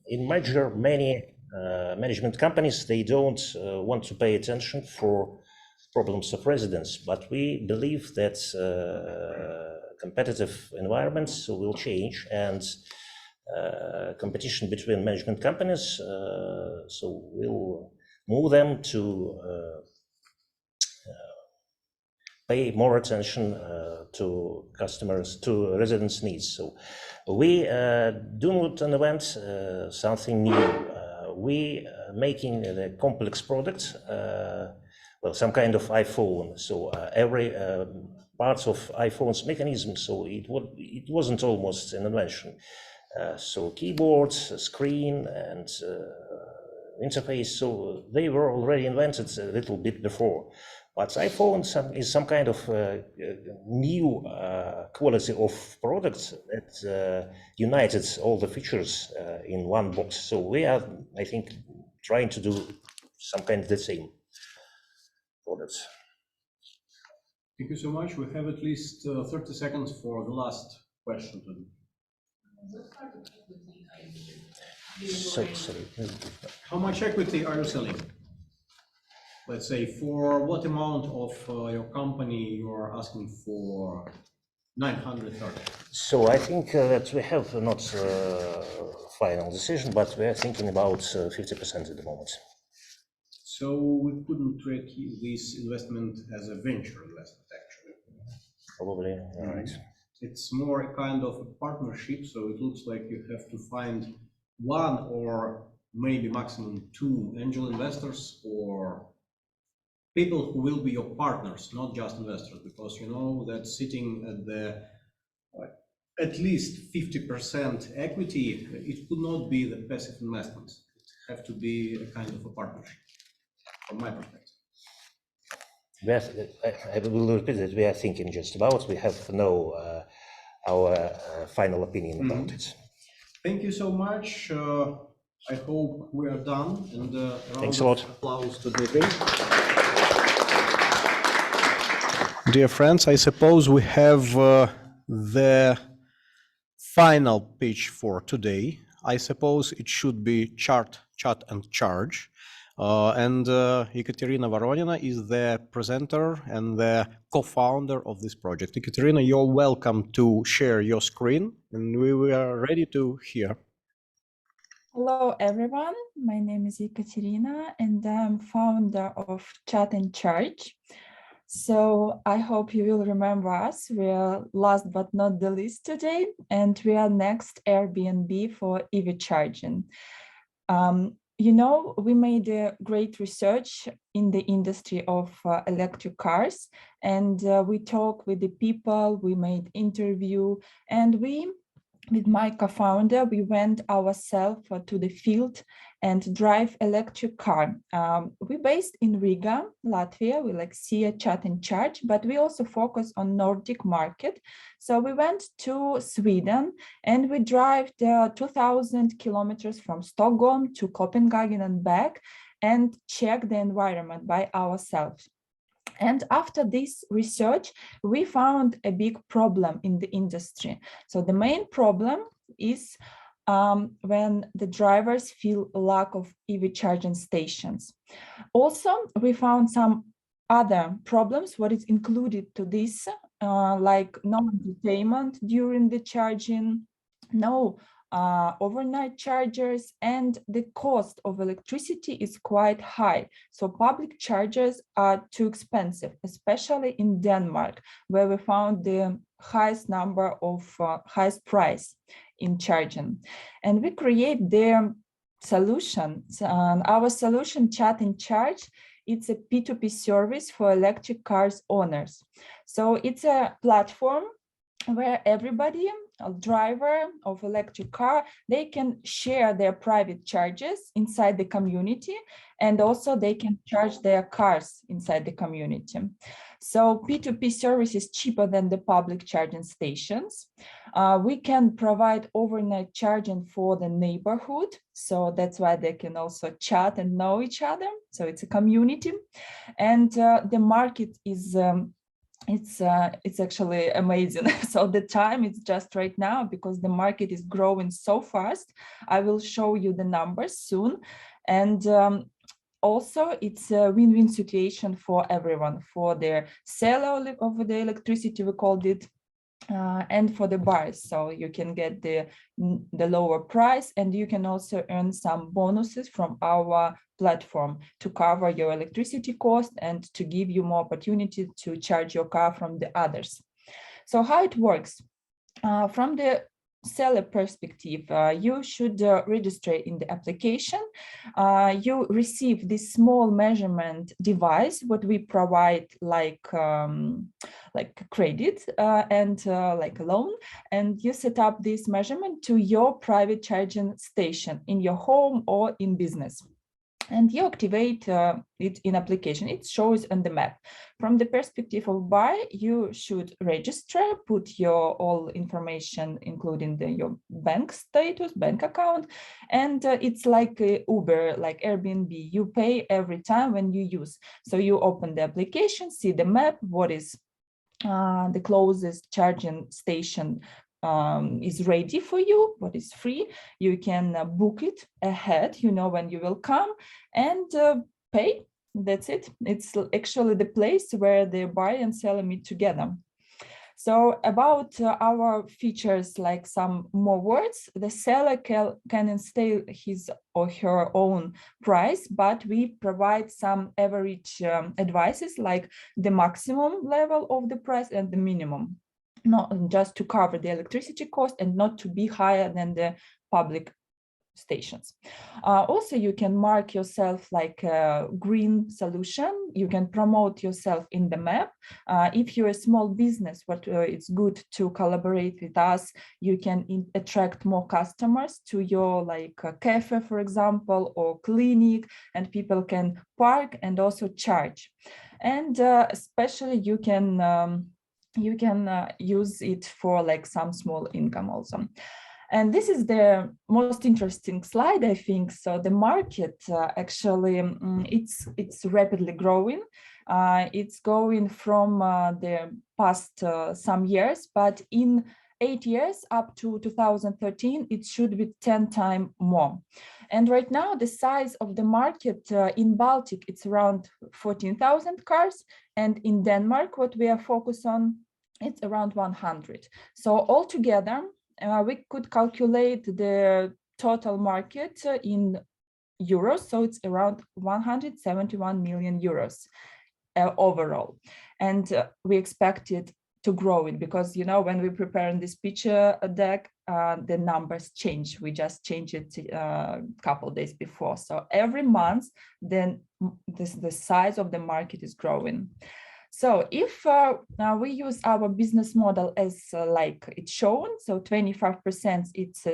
In many management companies, they don't want to pay attention for problems of residents, but we believe that competitive environments will change, and competition between management companies will move them to pay more attention to customers, to residents' needs. So we do not invent something new. We making a complex product, some kind of iPhone. So every parts of iPhone's mechanism, so it wasn't almost an invention. So keyboards, screen, and interface, so they were already invented a little bit before. But iPhone is some kind of new quality of product that united all the features in one box. So we are, I think, trying to do some kind of the same products. Thank you so much. We have at least 30 seconds for the last question. How much equity are you selling? Let's say, for what amount of your company you are asking for 930? So I think that we have not final decision, but we are thinking about 50% at the moment. So we couldn't treat this investment as a venture investment, actually. Probably, all right. It's more a kind of a partnership, so it looks like you have to find one or maybe maximum 2 angel investors or people who will be your partners, not just investors, because you know that sitting at the at least 50% equity, it could not be the passive investments. It have to be a kind of a partnership, from my perspective. Yes, I will repeat that we are thinking just about. We have no our final opinion about it. Thank you so much. I hope we are done. And thanks a lot. Applause to Dmitrijs. Dear friends, I suppose we have the final pitch for today. I suppose it should be Chat&Charge. Ekaterina Voronina is the presenter and the co-founder of this project. Ekaterina, you're welcome to share your screen, and we are ready to hear. Hello, everyone. My name is Ekaterina, and I'm founder of Chat&Charge. So I hope you will remember us. We are last but not the least today, and we are next Airbnb for EV charging. You know, we made a great research in the industry of electric cars, and we talked with the people, we made interview, and with my co-founder, we went ourselves to the field and drive electric car. We're based in Riga, Latvia. We see a Chat&Charge, but we also focus on Nordic market. So we went to Sweden and we drive the 2,000 kilometers from Stockholm to Copenhagen and back and check the environment by ourselves. And after this research, we found a big problem in the industry. So the main problem is when the drivers feel lack of EV charging stations. Also, we found some other problems, what is included to this, like no entertainment during the charging, no overnight chargers, and the cost of electricity is quite high. So public chargers are too expensive, especially in Denmark, where we found the highest number of highest price in charging. And we create the solution. Our solution, Chat&Charge, it's a P2P service for electric cars owners. So it's a platform where everybody, a driver of electric car, they can share their private charges inside the community, and also they can charge their cars inside the community. So P2P service is cheaper than the public charging stations. We can provide overnight charging for the neighborhood. So that's why they can also chat and know each other. So it's a community. And the market is it's actually amazing. So the time is just right now because the market is growing so fast. I will show you the numbers soon. And also it's a win-win situation for everyone, for the seller of the electricity, we called it, and for the buyers. So you can get the lower price, and you can also earn some bonuses from our platform to cover your electricity cost and to give you more opportunity to charge your car from the others. So how it works? From the seller perspective, you should register in the application. You receive this small measurement device, what we provide like credit and like a loan, and you set up this measurement to your private charging station in your home or in business. And you activate it in application. It shows on the map. From the perspective of buyer, you should register, put your all information, including your bank status, bank account, and it's like Uber, like Airbnb. You pay every time when you use. So you open the application, see the map, what is the closest charging station is ready for you, what is free. You can book it ahead, you know when you will come, and pay. That's it. It's actually the place where the buyer and seller meet together. So about our features, like some more words, the seller can install his or her own price, but we provide some average advices, like the maximum level of the price and the minimum, not just to cover the electricity cost and not to be higher than the public stations. Also, you can mark yourself like a green solution. You can promote yourself in the map. If you're a small business, it's good to collaborate with us. You can attract more customers to your like cafe, for example, or clinic, and people can park and also charge. And especially you can use it for like some small income also. And this is the most interesting slide, I think. So the market actually, it's rapidly growing. It's going from the past some years, but in 8 years up to 2013, it should be 10 times more. And right now, the size of the market in Baltic, it's around 14,000 cars. And in Denmark, what we are focused on, it's around 100. So altogether, we could calculate the total market in euros. So it's around 171 million euros overall. And we expect it to grow it because, you know, when we prepare this picture deck, the numbers change. We just changed it a couple days before. So every month, then the size of the market is growing. So if we use our business model as like it's shown, so 25% it's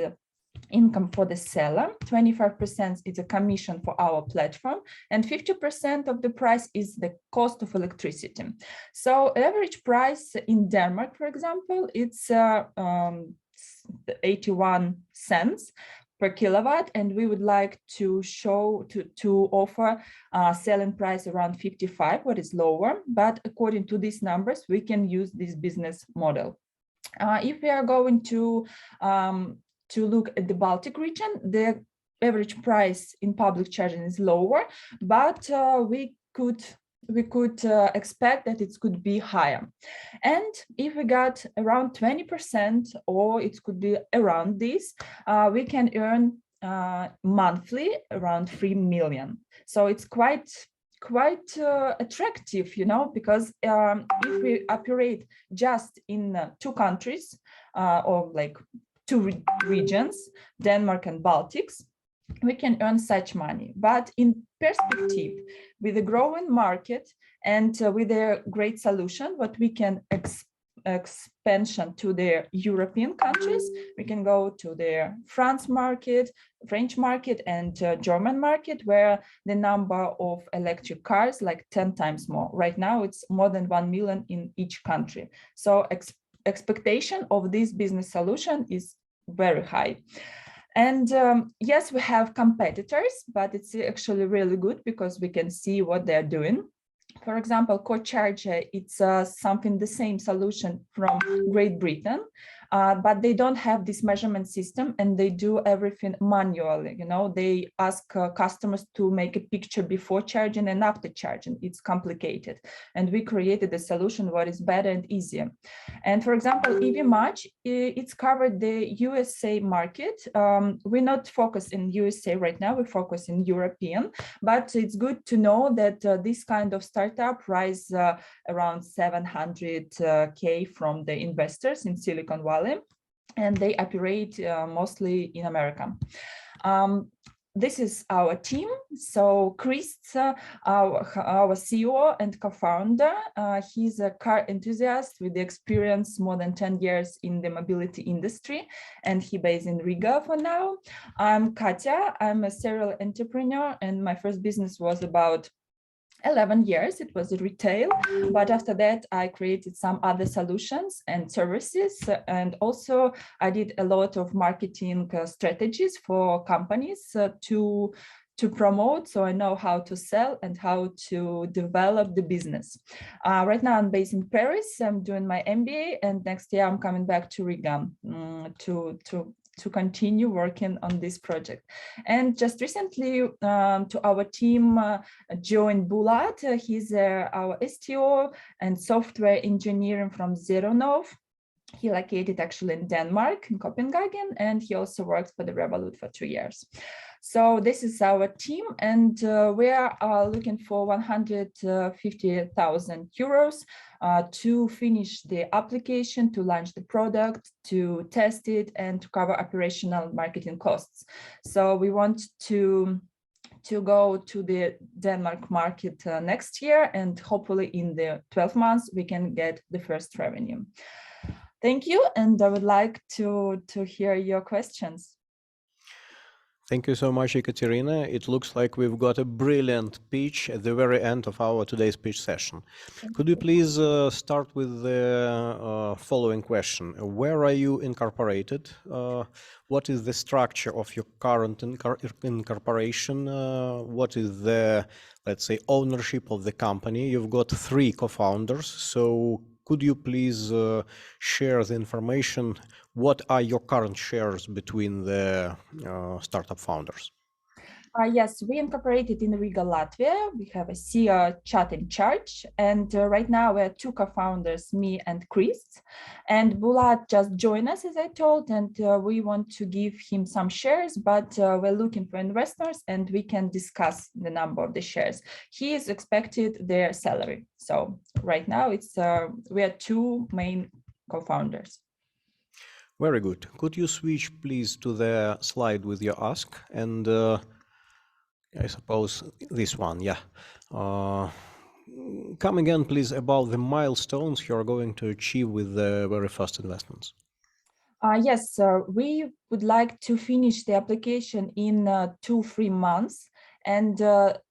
income for the seller, 25% is a commission for our platform, and 50% of the price is the cost of electricity. So average price in Denmark, for example, it's 81 cents per kilowatt, and we would like to offer a selling price around 55, what is lower, but according to these numbers, we can use this business model. If we are going to look at the Baltic region, the average price in public charging is lower, but we could expect that it could be higher. And if we got around 20%, or it could be around this, we can earn monthly around 3 million. So it's quite attractive, you know, because if we operate just in 2 countries or like 2 regions, Denmark and Baltics, we can earn such money. But in perspective, with a growing market and with a great solution, what we can expansion to the European countries, we can go to the French market, and German market, where the number of electric cars like 10 times more. Right now, it's more than 1 million in each country. So expectation of this business solution is very high. And yes, we have competitors, but it's actually really good because we can see what they're doing. For example, Chat&Charge, it's something the same solution from Great Britain, but they don't have this measurement system and they do everything manually. You know, they ask customers to make a picture before charging and after charging. It's complicated. And we created a solution what is better and easier. And for example, EV Match, it's covered the USA market. We're not focused in USA right now, we focus in European, but it's good to know that this kind of startup rise around 700K from the investors in Silicon Valley, and they operate mostly in America. This is our team. So Chris, our CEO and co-founder, he's a car enthusiast with the experience more than 10 years in the mobility industry, and he based in Riga for now. I'm Katya, I'm a serial entrepreneur, and my first business was about 11 years. It was retail, but after that I created some other solutions and services, and also I did a lot of marketing strategies for companies to promote, so I know how to sell and how to develop the business. Right now I'm based in Paris. I'm doing my MBA, and next year I'm coming back to Riga to continue working on this project. And just recently to our team joined Bulat. He's our STO and software engineering from Zeronov. He located actually in Denmark, in Copenhagen, and he also works for the Revolut for 2 years. So this is our team, and we are looking for 150,000 euros to finish the application, to launch the product, to test it, and to cover operational marketing costs. So we want to go to the Denmark market next year, and hopefully in the 12 months we can get the first revenue. Thank you, and I would like to hear your questions. Thank you so much, Ekaterina. It looks like we've got a brilliant pitch at the very end of our today's pitch session. Could you please start with the following question? Where are you incorporated? What is the structure of your current incorporation? What is the, let's say, ownership of the company? You've got 3 co-founders, so could you please share the information? What are your current shares between the startup founders? Yes, we incorporated in Riga, Latvia. We have a CEO, Chat&Charge, and right now we're 2 co-founders, me and Chris. And Bulat just joined us, as I told, and we want to give him some shares, but we're looking for investors, and we can discuss the number of the shares. He is expected their salary. So right now it's we are 2 main co-founders. Very good. Could you switch, please, to the slide with your ask? And I suppose this one, yeah. Come again, please, about the milestones you are going to achieve with the very first investments. Yes, we would like to finish the application in 2-3 months and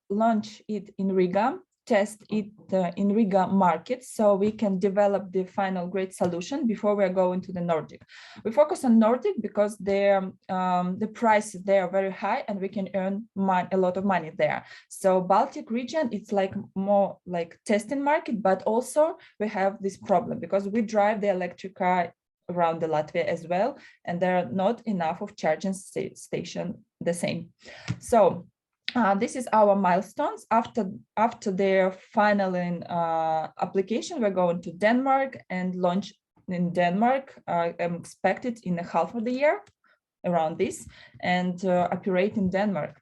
launch it in Riga, test it in Riga market, so we can develop the final great solution before we are going to the Nordic. We focus on Nordic because the prices there are very high and we can earn a lot of money there. So Baltic region, it's like more like testing market, but also we have this problem because we drive the electric car around the Latvia as well, and there are not enough of charging station the same. So this is our milestones. After their final application, we're going to Denmark and launch in Denmark. I'm expected in a half of the year, around this, and operate in Denmark.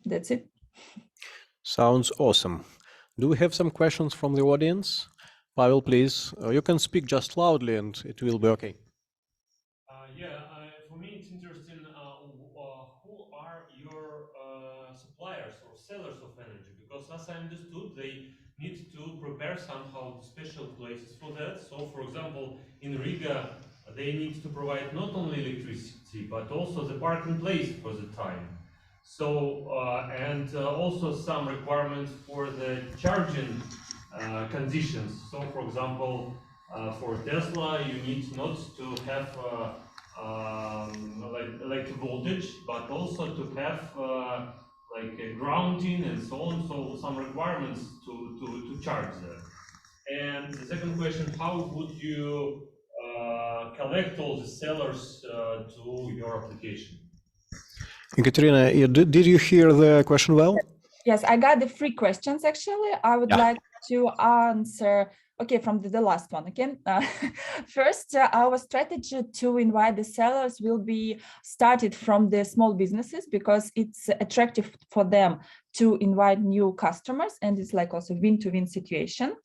That's it. Sounds awesome. Do we have some questions from the audience? Pavel, please. You can speak just loudly, and it will be okay. For me, it's interesting. Who are your suppliers or sellers of energy? Because as I understood, they need to prepare somehow special places for that. So, for example, in Riga, they need to provide not only electricity but also the parking place for the time. So, and also some requirements for the charging conditions. So, for example, for Tesla, you need not to have like voltage, but also to have like grounding and so on. So some requirements to charge that. And the second question: how would you collect all the sellers to your application? Ekaterina, did you hear the question well? Yes, I got the 3 questions actually. I would like to answer. Okay, from the last one again. First, our strategy to invite the sellers will be started from the small businesses because it's attractive for them to invite new customers, and it's like also win-to-win situation.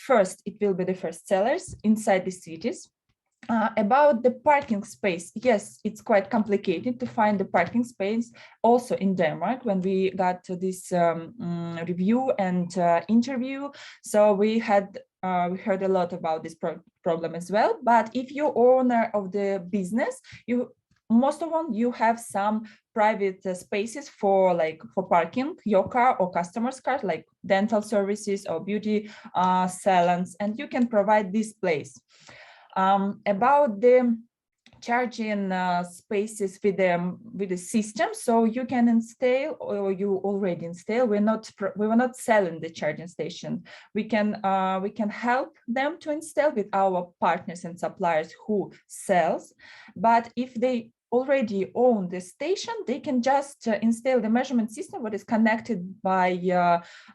First, it will be the first sellers inside the cities. About the parking space, yes, it's quite complicated to find the parking space also in Denmark when we got to this review and interview. So we heard a lot about this problem as well. But if you're owner of the business, most of all, you have some private spaces for parking your car or customers' cars, like dental services or beauty salons, and you can provide this place. About the charging spaces with the system, so you can install or you already install. We were not selling the charging station. We can help them to install with our partners and suppliers who sells. But if they already own the station, they can just install the measurement system, what is connected by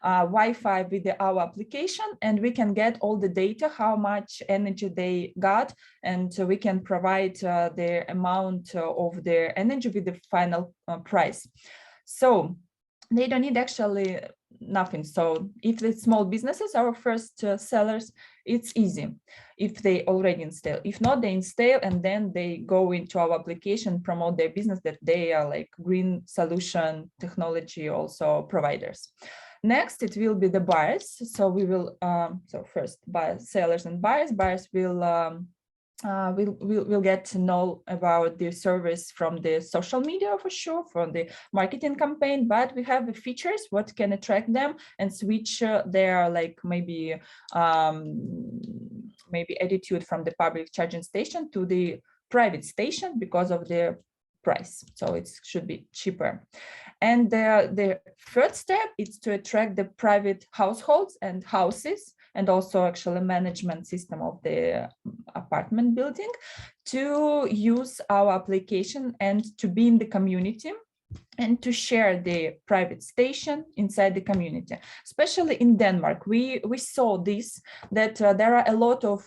Wi-Fi with our application, and we can get all the data, how much energy they got, and we can provide the amount of their energy with the final price. So they don't need actually nothing. So if it's small businesses, our first sellers, it's easy if they already install. If not, they install and then they go into our application, promote their business, that they are like green solution technology also providers. Next, it will be the buyers. So we will, so first buyers, sellers and buyers. Buyers will we'll get to know about the service from the social media for sure, from the marketing campaign, but we have the features what can attract them and switch their like maybe attitude from the public charging station to the private station because of the price. So it should be cheaper. And the third step is to attract the private households and houses, and also actually management system of the apartment building, to use our application and to be in the community and to share the private station inside the community. Especially in Denmark, we saw this, that there are a lot of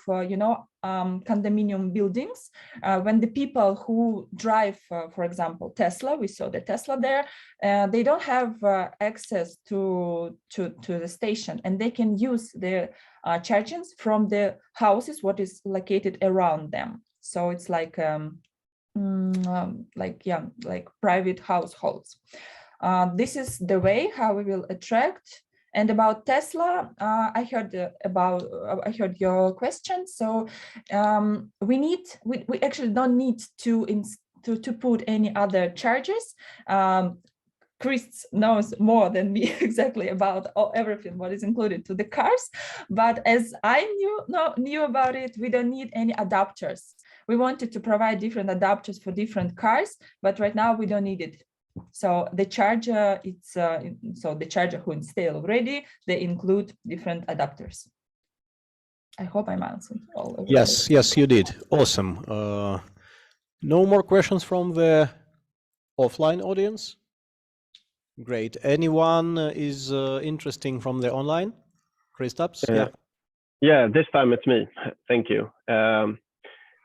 condominium buildings. When the people who drive, for example, Tesla, we saw the Tesla there, they don't have access to the station, and they can use the chargings from the houses what is located around them. So it's like private households. This is the way how we will attract. And about Tesla, I heard your question. So we actually don't need to put any other chargers. Chris knows more than me exactly about everything what is included to the cars, but as I knew about it, we don't need any adapters. We wanted to provide different adapters for different cars, but right now we don't need it. So the charger, the charger who installed already, they include different adapters. I hope I'm answering all of Yes, yes, you did. Awesome. No more questions from the offline audience? Great. Anyone is interesting from the online? Kristaps? Yeah, this time it's me. Thank you.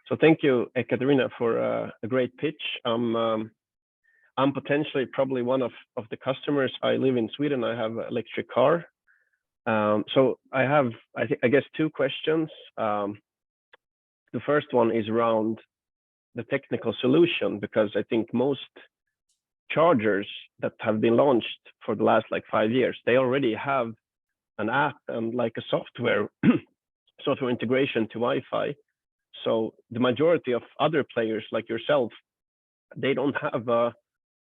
So thank you, Ekaterina, for a great pitch. I'm potentially probably one of the customers. I live in Sweden. I have an electric car. So I have, I guess, two questions. The first one is around the technical solution, because I think most chargers that have been launched for the last like 5 years, they already have an app and like a software integration to Wi-Fi. So the majority of other players like yourself, they don't have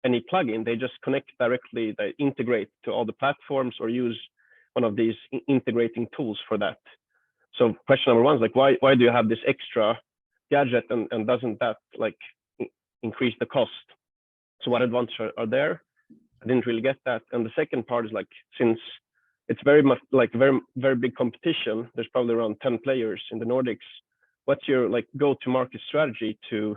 any plugin. They just connect directly, they integrate to all the platforms or use one of these integrating tools for that. So question number one is like, why do you have this extra gadget, and doesn't that like increase the cost? So what advantages are there? I didn't really get that. And the second part is like, since it's very much like very big competition, there's probably around 10 players in the Nordics. What's your like go-to-market strategy to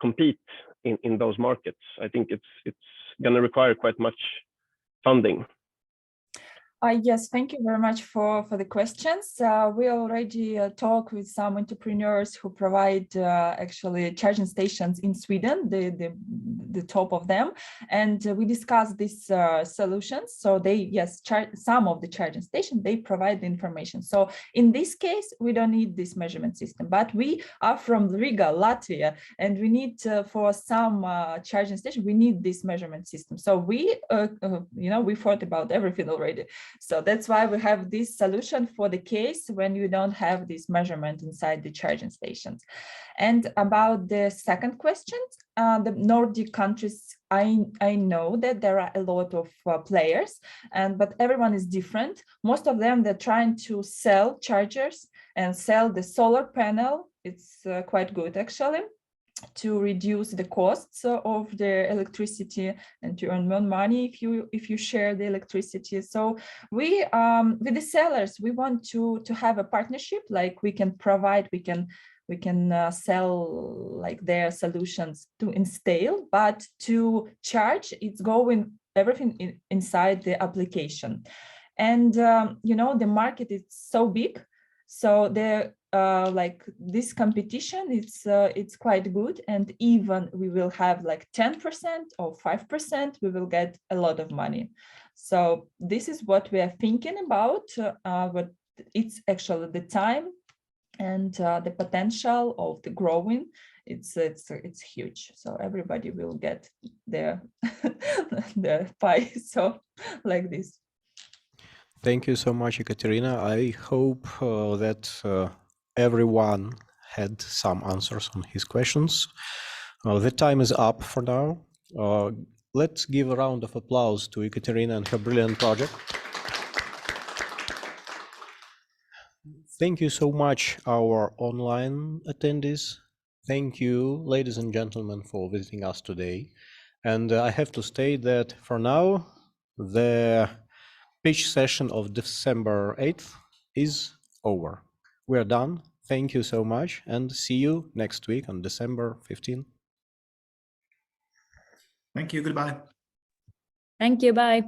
compete in those markets? I think it's going to require quite much funding. Yes, thank you very much for the questions. We already talked with some entrepreneurs who provide actually charging stations in Sweden, the top of them, and we discussed these solutions. So they, some of the charging stations, they provide the information. So in this case, we don't need this measurement system, but we are from Riga, Latvia, and we need for some charging station, we need this measurement system. So we, we thought about everything already. So that's why we have this solution for the case when you don't have this measurement inside the charging stations. And about the second question, the Nordic countries, I know that there are a lot of players, but everyone is different. Most of them, they're trying to sell chargers and sell the solar panel. It's quite good actually, to reduce the costs of the electricity and to earn more money if you share the electricity. So we with the sellers, we want to have a partnership, like we can we can sell like their solutions to install, but to charge, it's going everything inside the application. And you know, the market is so big, so the like this competition, it's quite good, and even we will have like 10% or 5%, we will get a lot of money. So this is what we are thinking about, but it's actually the time and the potential of the growing, it's huge. So everybody will get their their pie, so like this. Thank you so much, Ekaterina. I hope that everyone had some answers on his questions. The time is up for now. Let's give a round of applause to Ekaterina and her brilliant project. Thank you so much, our online attendees. Thank you, ladies and gentlemen, for visiting us today. And I have to state that for now, the pitch session of December 8th is over. We're done. Thank you so much, and see you next week on December 15th. Thank you. Goodbye. Thank you. Bye.